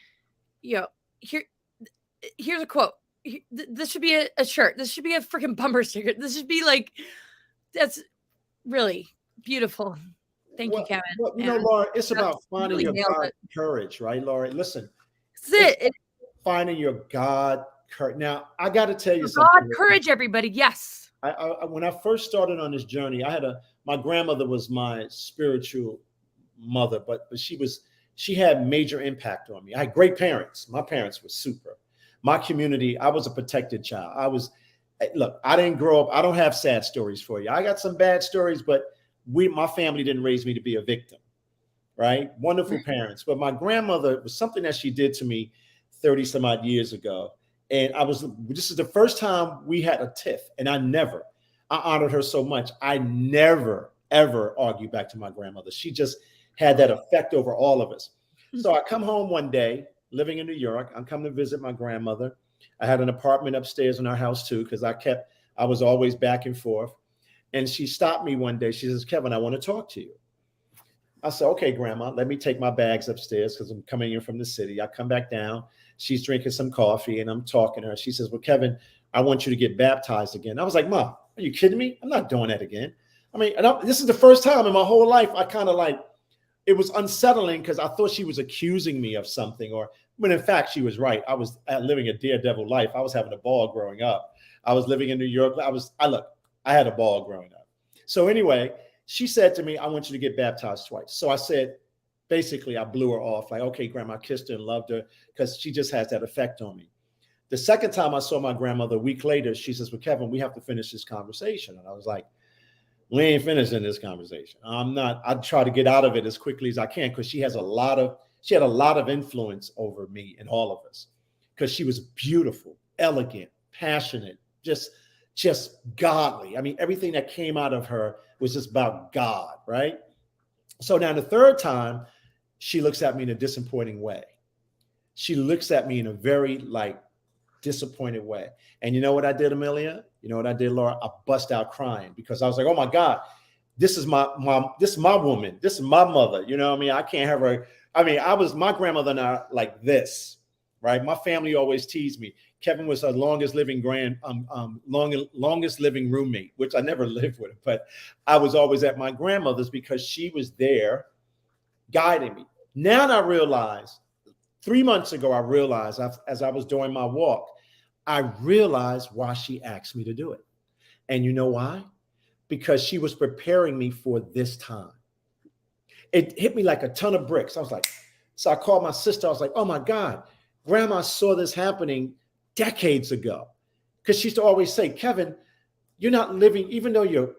here's a quote. This should be a shirt. This should be a freaking bumper sticker. This should be like, that's really beautiful. Thank you, Kevin. Well, you know, Laura, it's about finding your God courage, right, Laura? Listen, that's it. Finding your God courage. Now, I got to tell you something. God courage, everybody. Yes. I when I first started on this journey, my grandmother was my spiritual mother, but she had major impact on me. I had great parents. My parents were super. My community, I was a protected child. Look, I didn't grow up. I don't have sad stories for you. I got some bad stories, but my family didn't raise me to be a victim, right? Wonderful parents. But my grandmother was something that she did to me 30 some odd years ago. And this is the first time we had a tiff, and I honored her so much. I never, ever argued back to my grandmother. She just had that effect over all of us. So I come home one day, living in New York. I'm coming to visit my grandmother. I had an apartment upstairs in our house too, because I was always back and forth. And she stopped me one day. She says, "Kevin, I want to talk to you." I said, "Okay, Grandma, let me take my bags upstairs because I'm coming in from the city." I come back down. She's drinking some coffee and I'm talking to her. She says, "Well, Kevin, I want you to get baptized again." I was like, "Mom, are you kidding me? I'm not doing that again." I mean, this is the first time in my whole life I kind of it was unsettling because I thought she was accusing me of something, when in fact she was right. I was living a daredevil life. I was having a ball growing up. I was living in New York. I had a ball growing up. So anyway, she said to me, "I want you to get baptized twice." So I said, basically, I blew her off. Like, "Okay, Grandma," I kissed her and loved her because she just has that effect on me. The second time I saw my grandmother, a week later, she says, "Well, Kevin, we have to finish this conversation." And I was like, "We ain't finishing this conversation. I try to get out of it as quickly as I can," because she had a lot of influence over me and all of us, because she was beautiful, elegant, passionate, just godly. I mean, everything that came out of her was just about God, right? So now the third time, she looks at me in a disappointing way. She looks at me in a very disappointed way. And you know what I did, Amelia? You know what I did, Laura? I bust out crying because I was like, "Oh my God, this is my mom. This is my woman. This is my mother." You know what I mean? I can't have her. I mean, my grandmother and I like this, right? My family always teased me. Kevin was her longest living roommate, which I never lived with, but I was always at my grandmother's because she was there guiding me. Now I realize, 3 months ago, as I was doing my walk, I realized why she asked me to do it. And you know why? Because she was preparing me for this time. It hit me like a ton of bricks. So I called my sister. I was like, "Oh my God, Grandma saw this happening decades ago." Because she used to always say, "Kevin, you're not living, even though you're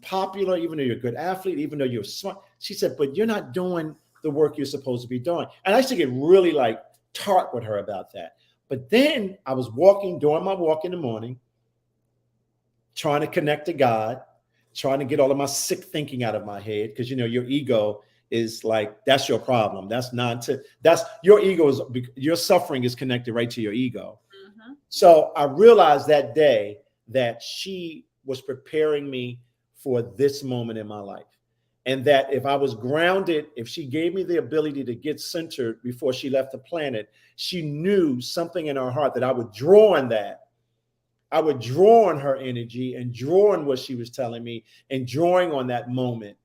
popular, even though you're a good athlete, even though you're smart." She said, "But you're not doing the work you're supposed to be doing." And I used to get really tart with her about that. But then I was doing my walk in the morning, trying to connect to God, trying to get all of my sick thinking out of my head. Because, your ego is that's your problem. Your ego your suffering is connected right to your ego. Mm-hmm. So I realized that day that she was preparing me for this moment in my life. And that if I was grounded, if she gave me the ability to get centered before she left the planet, she knew something in her heart that I would draw on that. I would draw on her energy and draw on what she was telling me and drawing on that moment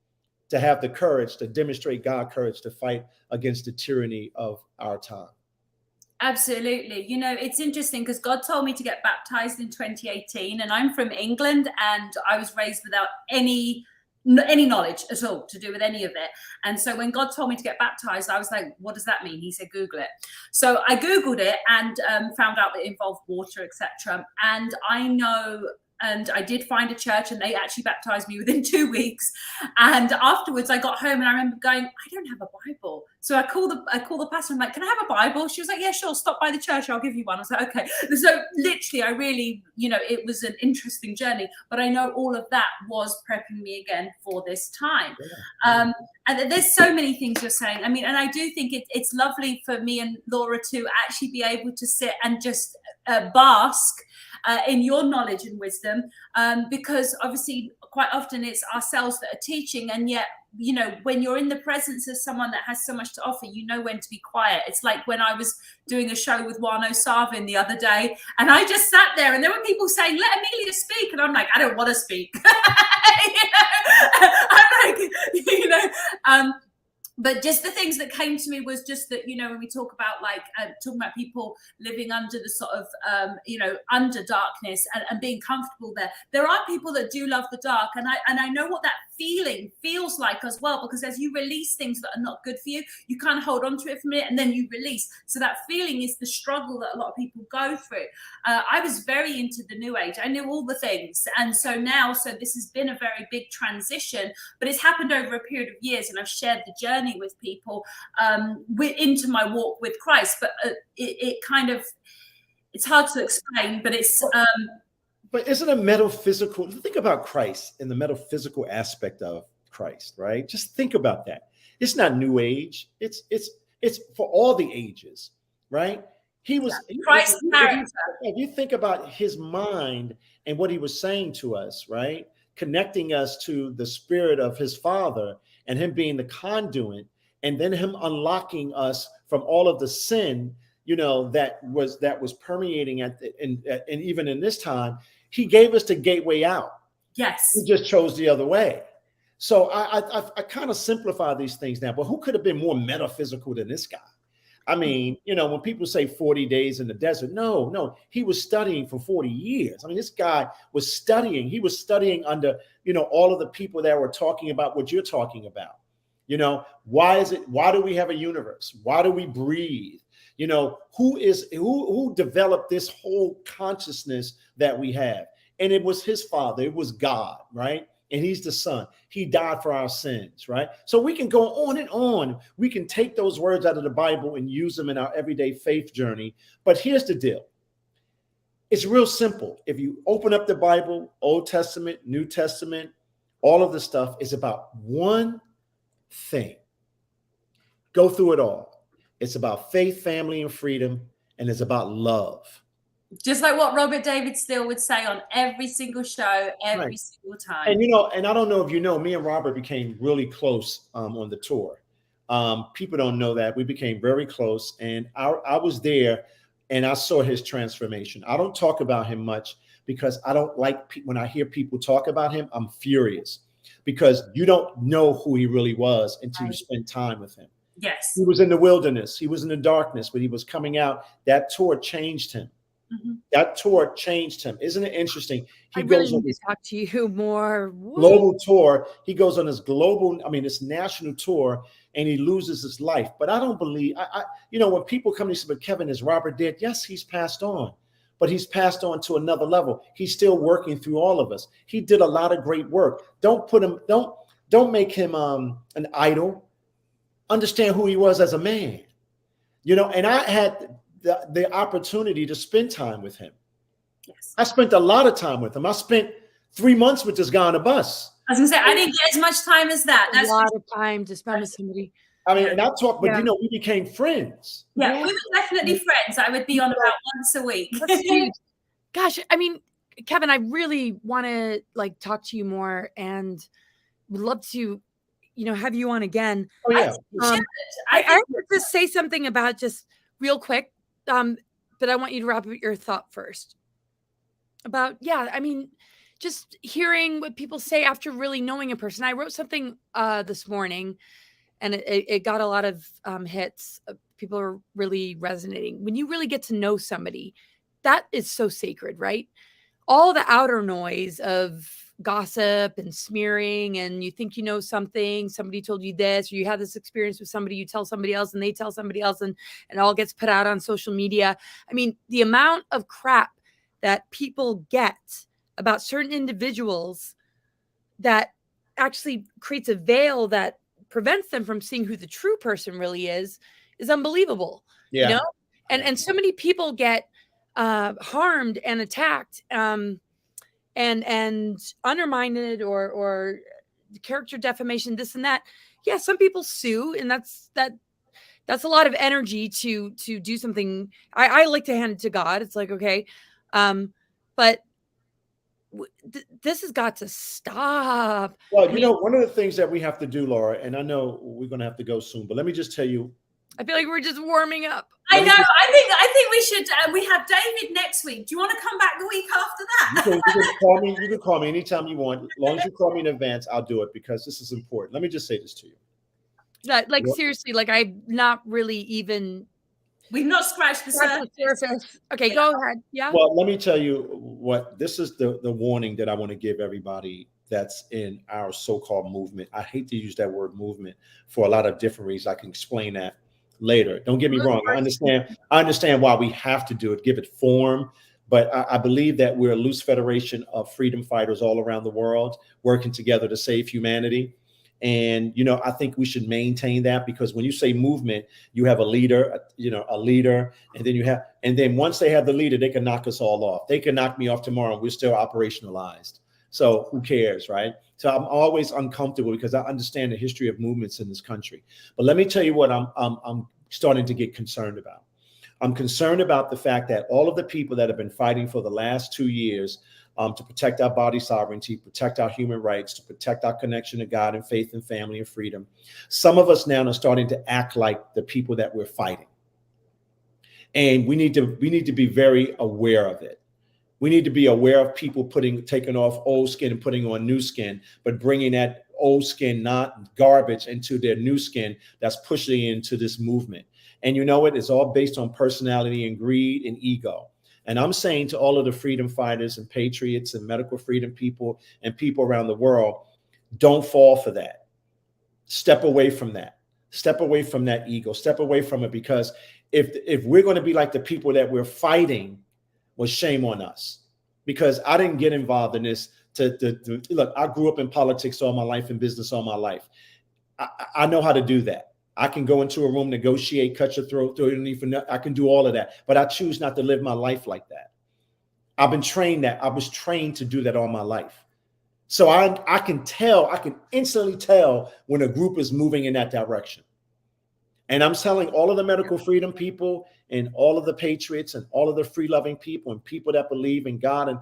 to have the courage to demonstrate God courage to fight against the tyranny of our time. Absolutely. You know, it's interesting because God told me to get baptized in 2018, and I'm from England, and I was raised without any knowledge at all to do with any of it. And so when God told me to get baptized, I was like, what does that mean? He said, Google it. So I Googled it and found out that it involved water, etc. And I know, and I did find a church, and they actually baptized me within 2 weeks. And afterwards I got home and I remember going, I don't have a Bible. So I called the pastor. I'm like, can I have a Bible? She was like, yeah, sure. Stop by the church. I'll give you one. I was like, okay. So literally, I really, you know, it was an interesting journey, but I know all of that was prepping me again for this time. And there's so many things you're saying. I mean, and I do think it's lovely for me and Laura to actually be able to sit and just bask in your knowledge and wisdom, because obviously quite often it's ourselves that are teaching, and yet, you know, when you're in the presence of someone that has so much to offer, you know when to be quiet. It's like when I was doing a show with Wano Sarvin the other day, and I just sat there, and there were people saying, let Amelia speak, and I'm like, I don't want to speak. You know? I'm like, you know, but just the things that came to me was just that, you know, when we talk about like talking about people living under the sort of, you know, under darkness and being comfortable there are people that do love the dark. And I know what that feeling feels like as well, because as you release things that are not good for you, you kind of hold on to it for a minute and then you release. So that feeling is the struggle that a lot of people go through. I was very into the new age. I knew all the things. And so now, this has been a very big transition, but it's happened over a period of years. And I've shared the journey with people into my walk with Christ. But it kind of, it's hard to explain, but it's... But isn't a metaphysical, think about Christ and the metaphysical aspect of Christ, right? Just think about that. It's not new age. It's for all the ages, right? He was Christ's character. If you think about his mind and what he was saying to us, right? Connecting us to the spirit of his Father and him being the conduit, and then him unlocking us from all of the sin, you know, that was permeating and even in this time. He gave us the gateway out. Yes. We just chose the other way. So I kind of simplify these things now, but who could have been more metaphysical than this guy? I mean, you know, when people say 40 days in the desert, no, he was studying for 40 years. I mean, this guy was studying. He was studying under, you know, all of the people that were talking about what you're talking about. You know, why do we have a universe? Why do we breathe? You know, who developed this whole consciousness that we have? And it was his Father. It was God, right? And he's the Son. He died for our sins, right? So we can go on and on. We can take those words out of the Bible and use them in our everyday faith journey. But here's the deal. It's real simple. If you open up the Bible, Old Testament, New Testament, all of the stuff is about one thing. Go through it all. It's about faith, family, and freedom, and it's about love. Just like what Robert David Steele would say on every single show, every single time. And, you know, and I don't know if you know, me and Robert became really close on the tour. People don't know that. We became very close, and I was there, and I saw his transformation. I don't talk about him much because I don't like when I hear people talk about him, I'm furious because you don't know who he really was until you spend time with him. Yes. He was in the wilderness. He was in the darkness, but he was coming out. That tour changed him. Mm-hmm. That tour changed him. Isn't it interesting? He goes on to talk to you more. Global tour. He goes on this this national tour, and he loses his life. But I don't believe, you know, when people come to me and say, but Kevin, is Robert dead? Yes, he's passed on, but he's passed on to another level. He's still working through all of us. He did a lot of great work. Don't make him an idol. Understand who he was as a man, you know, and I had the opportunity to spend time with him. Yes. I spent a lot of time with him. I spent 3 months with this guy on a bus. I was gonna say, I didn't get as much time as that. That's a lot of time to spend with somebody. I mean, and I talk, but you know, we became friends. Yeah, we were definitely friends. I would be on about once a week. Gosh, I mean, Kevin, I really want to like talk to you more and would love to, you know, have you on again. Oh, yeah. I have to just say something about just real quick, but I want you to wrap up your thought first about, I mean, just hearing what people say after really knowing a person. I wrote something this morning, and it got a lot of hits. People are really resonating. When you really get to know somebody, that is so sacred, right? All the outer noise of gossip and smearing, and you think you know something, somebody told you this, or you had this experience with somebody, you tell somebody else and they tell somebody else, and it all gets put out on social media. I mean, the amount of crap that people get about certain individuals that actually creates a veil that prevents them from seeing who the true person really is unbelievable. Yeah. You know, and so many people get harmed and attacked and undermined or character defamation, this and that. Yeah, some people sue, and that's a lot of energy to do something. I like to hand it to God. It's like, okay, but this has got to stop. Well, you know, one of the things that we have to do, Laura, and I know we're going to have to go soon, but let me just tell you. I feel like we're just warming up. I know. I think we should. We have David next week. Do you want to come back the week after that? You can call me. You can call me anytime you want. As long as you call me in advance, I'll do it, because this is important. Let me just say this to you. Like, seriously, like, I'm not really even. We've not scratched the surface. Okay, yeah. Go ahead. Yeah. Well, let me tell you what, this is the warning that I want to give everybody that's in our so-called movement. I hate to use that word movement for a lot of different reasons. I can explain that later. Don't get me wrong. I understand why we have to do it, give it form. But I believe that we're a loose federation of freedom fighters all around the world working together to save humanity. And, you know, I think we should maintain that, because when you say movement, you have a leader, and then once they have the leader, they can knock us all off. They can knock me off tomorrow and we're still operationalized. So who cares, right? So I'm always uncomfortable, because I understand the history of movements in this country. But let me tell you what I'm starting to get concerned about. I'm concerned about the fact that all of the people that have been fighting for the last 2 years to protect our body sovereignty, protect our human rights, to protect our connection to God and faith and family and freedom. Some of us now are starting to act like the people that we're fighting. And we need to be very aware of it. We need to be aware of people taking off old skin and putting on new skin, but bringing that old skin, not garbage, into their new skin that's pushing into this movement. And you know what? It's all based on personality and greed and ego. And I'm saying to all of the freedom fighters and patriots and medical freedom people and people around the world, don't fall for that. Step away from that. Step away from that ego. Step away from it, because if we're going to be like the people that we're fighting, well, shame on us. Because I didn't get involved in this to look. I grew up in politics all my life and business all my life. I know how to do that. I can go into a room, negotiate, cut your throat, throw it underneath. I can do all of that, but I choose not to live my life like that. I've been trained that. I was trained to do that all my life. So I can instantly tell when a group is moving in that direction. And I'm telling all of the medical freedom people and all of the patriots and all of the free-loving people and people that believe in God, and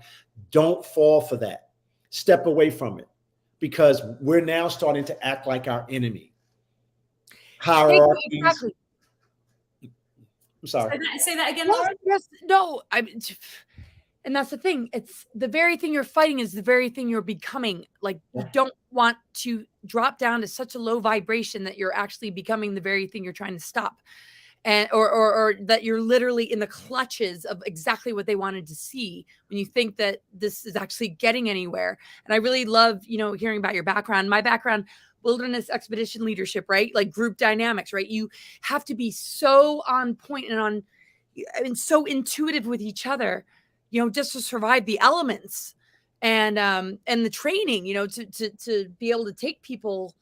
don't fall for that. Step away from it, because we're now starting to act like our enemy. Hierarchies. Exactly. I'm sorry. Say that again, Laura. Yes, no. And that's the thing. It's the very thing you're fighting is the very thing you're becoming. Like, you don't want to drop down to such a low vibration that you're actually becoming the very thing you're trying to stop, and or that you're literally in the clutches of exactly what they wanted to see when you think that this is actually getting anywhere. And I really love, hearing about your background. My background, wilderness expedition leadership, right? Like group dynamics, right? You have to be so on point and so intuitive with each other, just to survive the elements and the training, to be able to take people.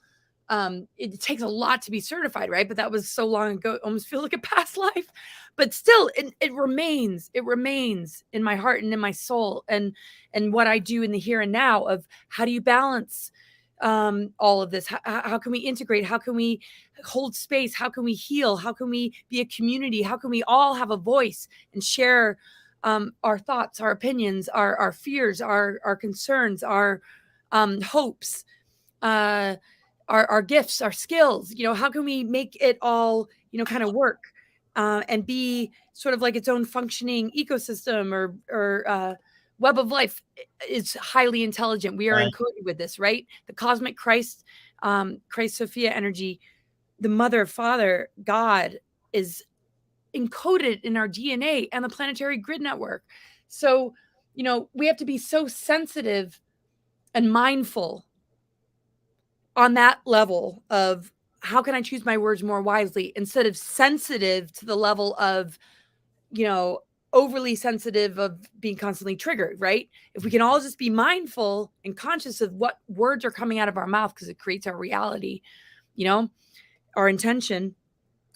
It takes a lot to be certified, right? But that was so long ago, it almost feels like a past life, but still it remains in my heart and in my soul, and what I do in the here and now of how do you balance all of this? How can we integrate? How can we hold space? How can we heal? How can we be a community? How can we all have a voice and share our thoughts, our opinions, our fears, our concerns, our hopes, our gifts, our skills? How can we make it all, kind of work and be sort of like its own functioning ecosystem or web of life is highly intelligent. We are encoded with this, right? The cosmic Christ, Christ Sophia energy, the mother, father, God is encoded in our DNA and the planetary grid network. So, you know, we have to be so sensitive and mindful on that level of how can I choose my words more wisely, instead of sensitive to the level of, you know, overly sensitive of being constantly triggered, right? If we can all just be mindful and conscious of what words are coming out of our mouth, because it creates our reality, you know, our intention.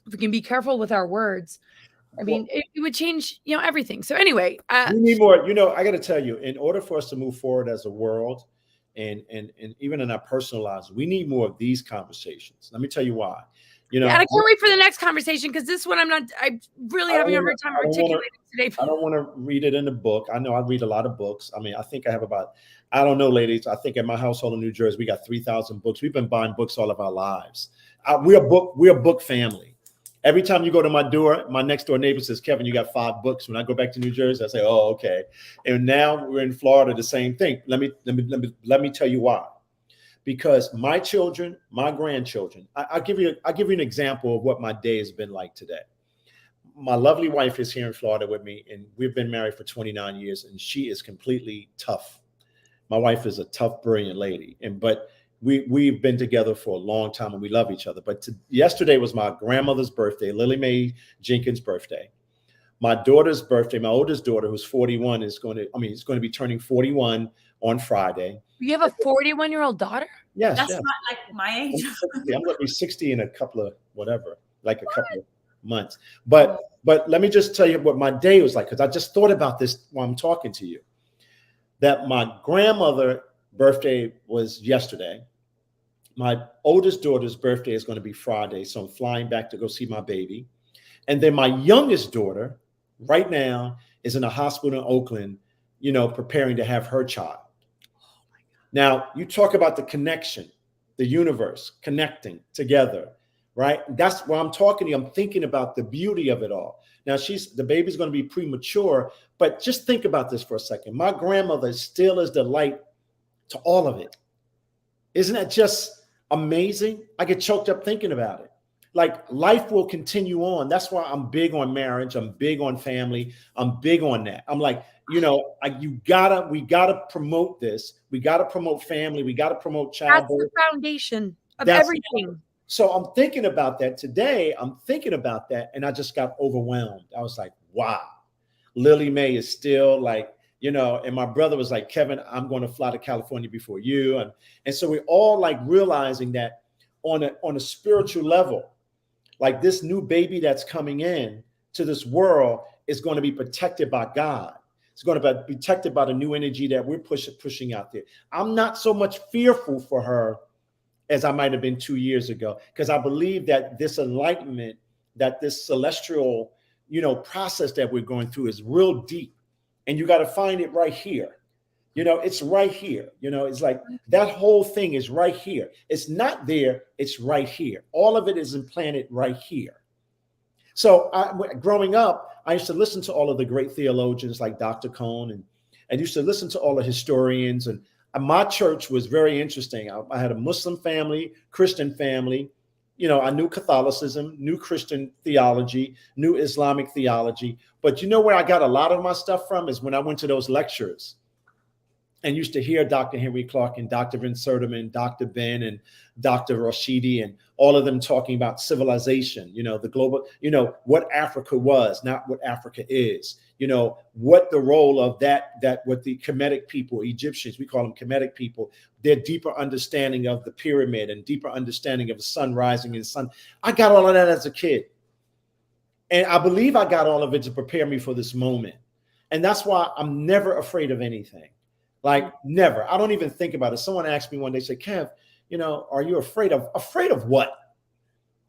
If we can be careful with our words, I mean, it would change, you know, everything. So anyway, we need more. You know, I got to tell you, in order for us to move forward as a world, and even in our personal lives, we need more of these conversations. Let me tell you why. You know, and I can't wait for the next conversation, because this one I'm really having a hard time articulating today. I don't want to read it in the book. I know I read a lot of books. I mean, I think I have about, I don't know, ladies. I think in my household in New Jersey, we got 3,000 books. We've been buying books all of our lives. We're a book family. Every time you go to my door, my next door neighbor says, Kevin, you got 5 books. When I go back to New Jersey, I say, oh, okay. And now we're in Florida, the same thing. Let me tell you why. Because my children, my grandchildren, I'll give you an example of what my day has been like today. My lovely wife is here in Florida with me, and we've been married for 29 years, and she is completely tough. My wife is a tough, brilliant lady. But we've been together for a long time, and we love each other. But yesterday was my grandmother's birthday, Lily Mae Jenkins' birthday. My daughter's birthday, my oldest daughter, who's 41, is going to be turning 41 on Friday. You have a 41-year-old daughter? Yes. That's not like my age. I'm going to be 60 in a couple of couple of months. But let me just tell you what my day was like, because I just thought about this while I'm talking to you. That my grandmother's birthday was yesterday. My oldest daughter's birthday is going to be Friday, so I'm flying back to go see my baby. And then my youngest daughter right now is in a hospital in Oakland, you know, preparing to have her child. Oh my God. Now, you talk about the connection, the universe connecting together, right? That's why I'm talking to you. I'm thinking about the beauty of it all. Now, the baby's going to be premature, but just think about this for a second. My grandmother still is the light to all of it. Isn't that just amazing? I get choked up thinking about it. Like, life will continue on. That's why I'm big on marriage. I'm big on family. I'm big on that. I'm like, you know, we gotta promote this. We gotta promote family. We gotta promote childbirth. That's the foundation of everything. So I'm thinking about that today. And I just got overwhelmed. I was like, wow, Lily Mae is still like, you know, and my brother was like, Kevin, I'm going to fly to California before you. And so we're all like realizing that on a spiritual level, like this new baby that's coming in to this world is going to be protected by God. It's going to be protected by the new energy that we're pushing out there. I'm not so much fearful for her as I might have been 2 years ago, because I believe that this enlightenment, that this celestial, you know, process that we're going through is real deep. And you got to find it right here. You know, it's right here. You know, it's like that whole thing is right here. It's not there. It's right here. All of it is implanted right here. So growing up, I used to listen to all of the great theologians like Dr. Cone, and I used to listen to all the historians. And my church was very interesting. I had a Muslim family, Christian family. You know, I knew Catholicism, knew Christian theology, knew Islamic theology. But you know where I got a lot of my stuff from is when I went to those lectures and used to hear Dr. Henry Clark and Dr. Vin Sertiman, Dr. Ben and Dr. Rashidi, and all of them talking about civilization, you know, the global, you know, what Africa was, not what Africa is, you know, what the role of that what the Kemetic people, Egyptians, we call them Kemetic people, their deeper understanding of the pyramid and deeper understanding of the sun rising and sun. I got all of that as a kid. And I believe I got all of it to prepare me for this moment. And that's why I'm never afraid of anything. Like, never. I don't even think about it. Someone asked me one day, say, Kev, you know, are you afraid of what?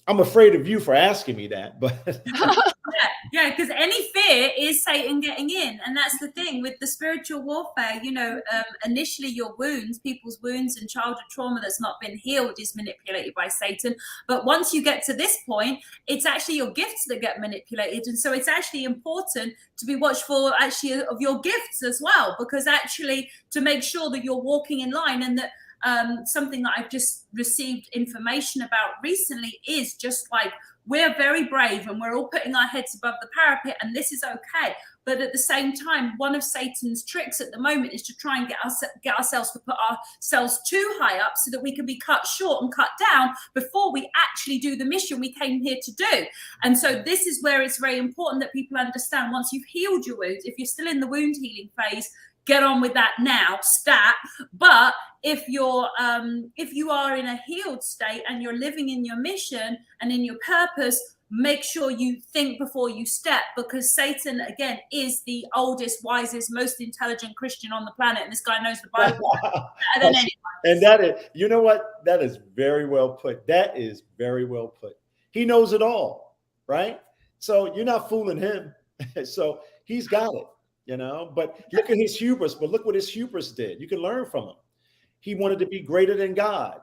I'm afraid of you for asking me that, but Yeah, because any fear is Satan getting in. And that's the thing with the spiritual warfare, initially your wounds, people's wounds and childhood trauma that's not been healed is manipulated by Satan. But once you get to this point, it's actually your gifts that get manipulated. And so it's actually important to be watchful actually of your gifts as well, because actually to make sure that you're walking in line. And that something that I've just received information about recently is just like, we're very brave and we're all putting our heads above the parapet, and this is okay. But at the same time, one of Satan's tricks at the moment is to try and get ourselves to put ourselves too high up so that we can be cut short and cut down before we actually do the mission we came here to do. And so this is where it's very important that people understand, once you've healed your wounds, if you're still in the wound healing phase, get on with that now, stat. But if you are in a healed state and you're living in your mission and in your purpose, make sure you think before you step, because Satan, again, is the oldest, wisest, most intelligent Christian on the planet. And this guy knows the Bible better than anyone. And that is, you know what? That is very well put. That is very well put. He knows it all, right? So you're not fooling him. So he's got it. But look at his hubris. But look what his hubris did. You can learn from him. He wanted to be greater than God,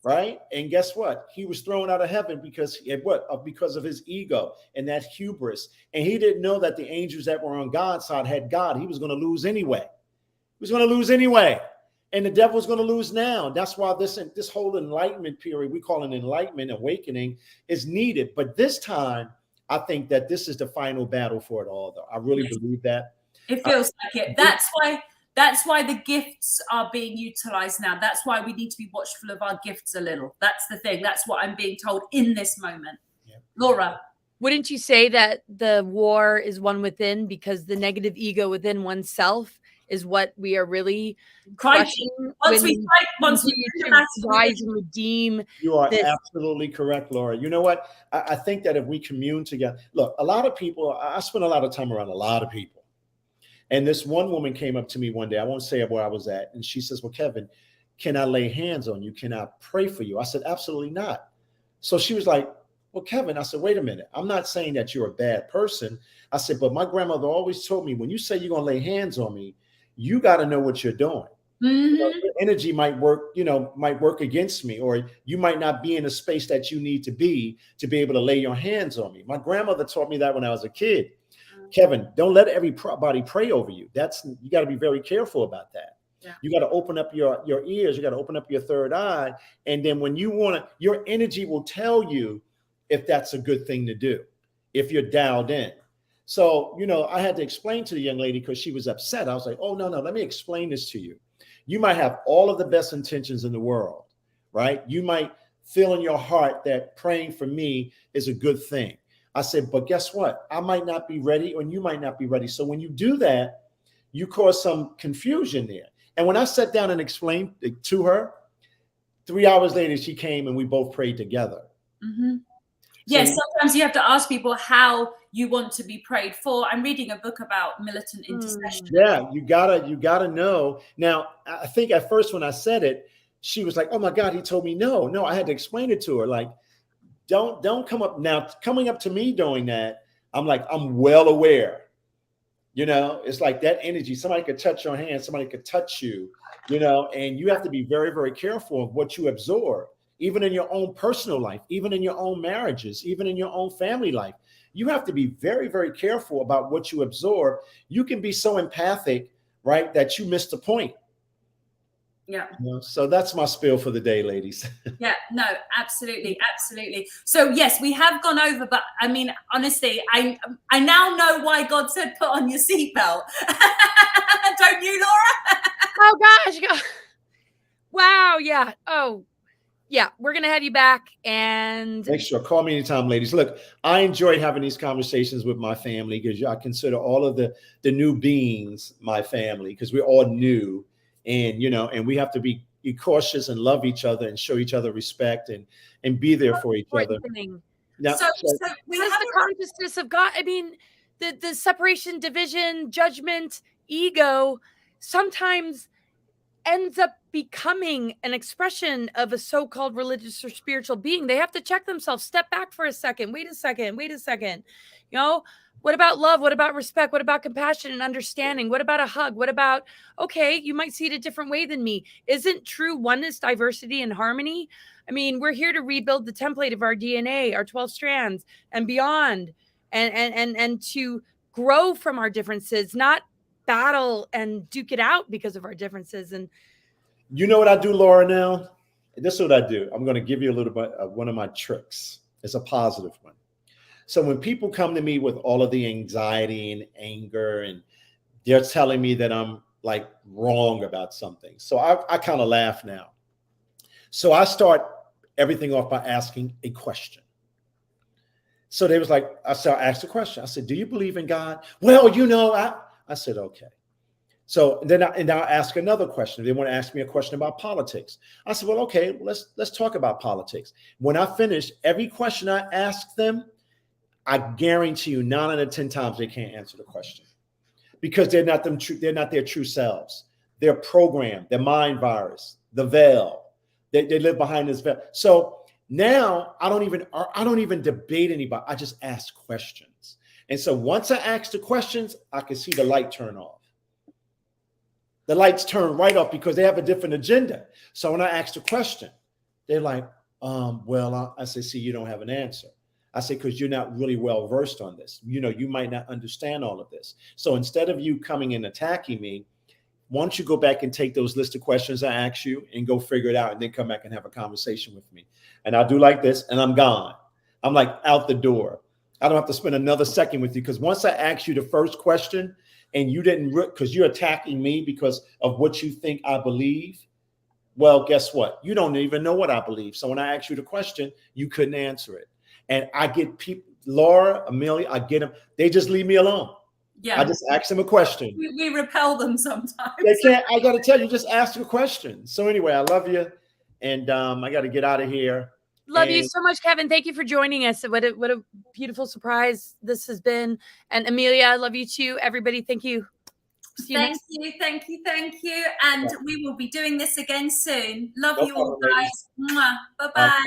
right? And guess what? He was thrown out of heaven because of his ego and that hubris. And he didn't know that the angels that were on God's side had God. He was going to lose anyway. He was going to lose anyway. And the devil was going to lose now. That's why this whole enlightenment period, we call it enlightenment, awakening, is needed. But this time, I think that this is the final battle for it all, though. I really believe that. It feels like it. That's why the gifts are being utilized now. That's why we need to be watchful of our gifts a little. That's the thing. That's what I'm being told in this moment. Yeah. Laura. Wouldn't you say that the war is one within, because the negative ego within oneself is what we are really crushing? Once we rise and redeem. You are absolutely correct, Laura. You know what? I think that if we commune together, look, a lot of people, I spend a lot of time around a lot of people. And this one woman came up to me one day, I won't say where I was at, and she says, well, Kevin, can I lay hands on you? Can I pray for you? I said, absolutely not. So she was like, well, Kevin, I said, wait a minute. I'm not saying that you're a bad person. I said, but my grandmother always told me, when you say you're going to lay hands on me, you got to know what you're doing. Mm-hmm. Your energy might work against me, or you might not be in a space that you need to be able to lay your hands on me. My grandmother taught me that when I was a kid. Kevin, don't let everybody pray over you. You got to be very careful about that. Yeah. You got to open up your ears. You got to open up your third eye. And then when you want to, your energy will tell you if that's a good thing to do, if you're dialed in. So, I had to explain to the young lady because she was upset. I was like, oh, no, let me explain this to you. You might have all of the best intentions in the world, right? You might feel in your heart that praying for me is a good thing. I said, but guess what? I might not be ready, or you might not be ready. So when you do that, you cause some confusion there. And when I sat down and explained it to her, 3 hours later, she came and we both prayed together. Mm-hmm. Yes, sometimes you have to ask people how you want to be prayed for. I'm reading a book about militant intercession. Yeah, you gotta know. Now, I think at first when I said it, she was like, oh my God, he told me no. I had to explain it to her. Like, don't come up now. Coming up to me doing that, I'm like, I'm well aware. It's like that energy. Somebody could touch your hand, somebody could touch you, and you have to be very, very careful of what you absorb, even in your own personal life, even in your own marriages, even in your own family life. You have to be very, very careful about what you absorb. You can be so empathic, right, that you miss the point. Yeah. So that's my spiel for the day, ladies. Yeah, no, absolutely. So yes, we have gone over, but I mean, honestly, I now know why God said put on your seatbelt. Don't you, Laura? Oh gosh. Wow. Yeah. Oh, yeah. We're gonna have you back, and make sure, call me anytime, ladies. Look, I enjoyed having these conversations with my family because I consider all of the new beings my family, because we're all new. And, and we have to be cautious and love each other and show each other respect and be there for each other. Now, so we have the consciousness of God. I mean, the separation, division, judgment, ego. Sometimes ends up becoming an expression of a so-called religious or spiritual being, they have to check themselves, step back for a second, wait a second. You know, what about love? What about respect? What about compassion and understanding? What about a hug? What about, okay, you might see it a different way than me. Isn't true oneness, diversity, and harmony? I mean, we're here to rebuild the template of our DNA, our 12 strands and beyond, and to grow from our differences, not battle and duke it out because of our differences. And you know what I do, Laura, now? This is what I do. I'm going to give you a little bit of one of my tricks. It's a positive one. So when people come to me with all of the anxiety and anger, and they're telling me that I'm like wrong about something, so I kind of laugh now. So I start everything off by asking a question. So they was like, I asked a question. I said, do you believe in God? Well, you know, I said, okay. So then I ask another question. They want to ask me a question about politics. I said, well, okay, let's talk about politics. When I finish, every question I ask them, I guarantee you 9 out of 10 times they can't answer the question, because they're not their true selves. They're programmed, their mind virus, the veil. They live behind this veil. So now I don't even debate anybody. I just ask questions. And so once I ask the questions, I can see the light turn off. The lights turn right off because they have a different agenda. So when I ask the question, they're like, well, I say, see, you don't have an answer. I say, because you're not really well versed on this. You know, you might not understand all of this. So instead of you coming and attacking me, why don't you go back and take those list of questions I asked you and go figure it out, and then come back and have a conversation with me. And I'll do like this, and I'm gone. I'm like out the door. I don't have to spend another second with you, because once I ask you the first question and you didn't, because you're attacking me because of what you think I believe, well, guess what? You don't even know what I believe. So when I ask you the question, you couldn't answer it. And I get people, Laura, Amelia, I get them. They just leave me alone. Yeah. I just ask them a question. We repel them sometimes. They can't. I got to tell you, just ask a question. So anyway, I love you. And I got to get out of here. Love you so much, Kevin. Thank you for joining us. What a beautiful surprise this has been. And Amelia, I love you too. Everybody, thank you. Thank you. And we will be doing this again soon. Love you all, guys. Bye-bye.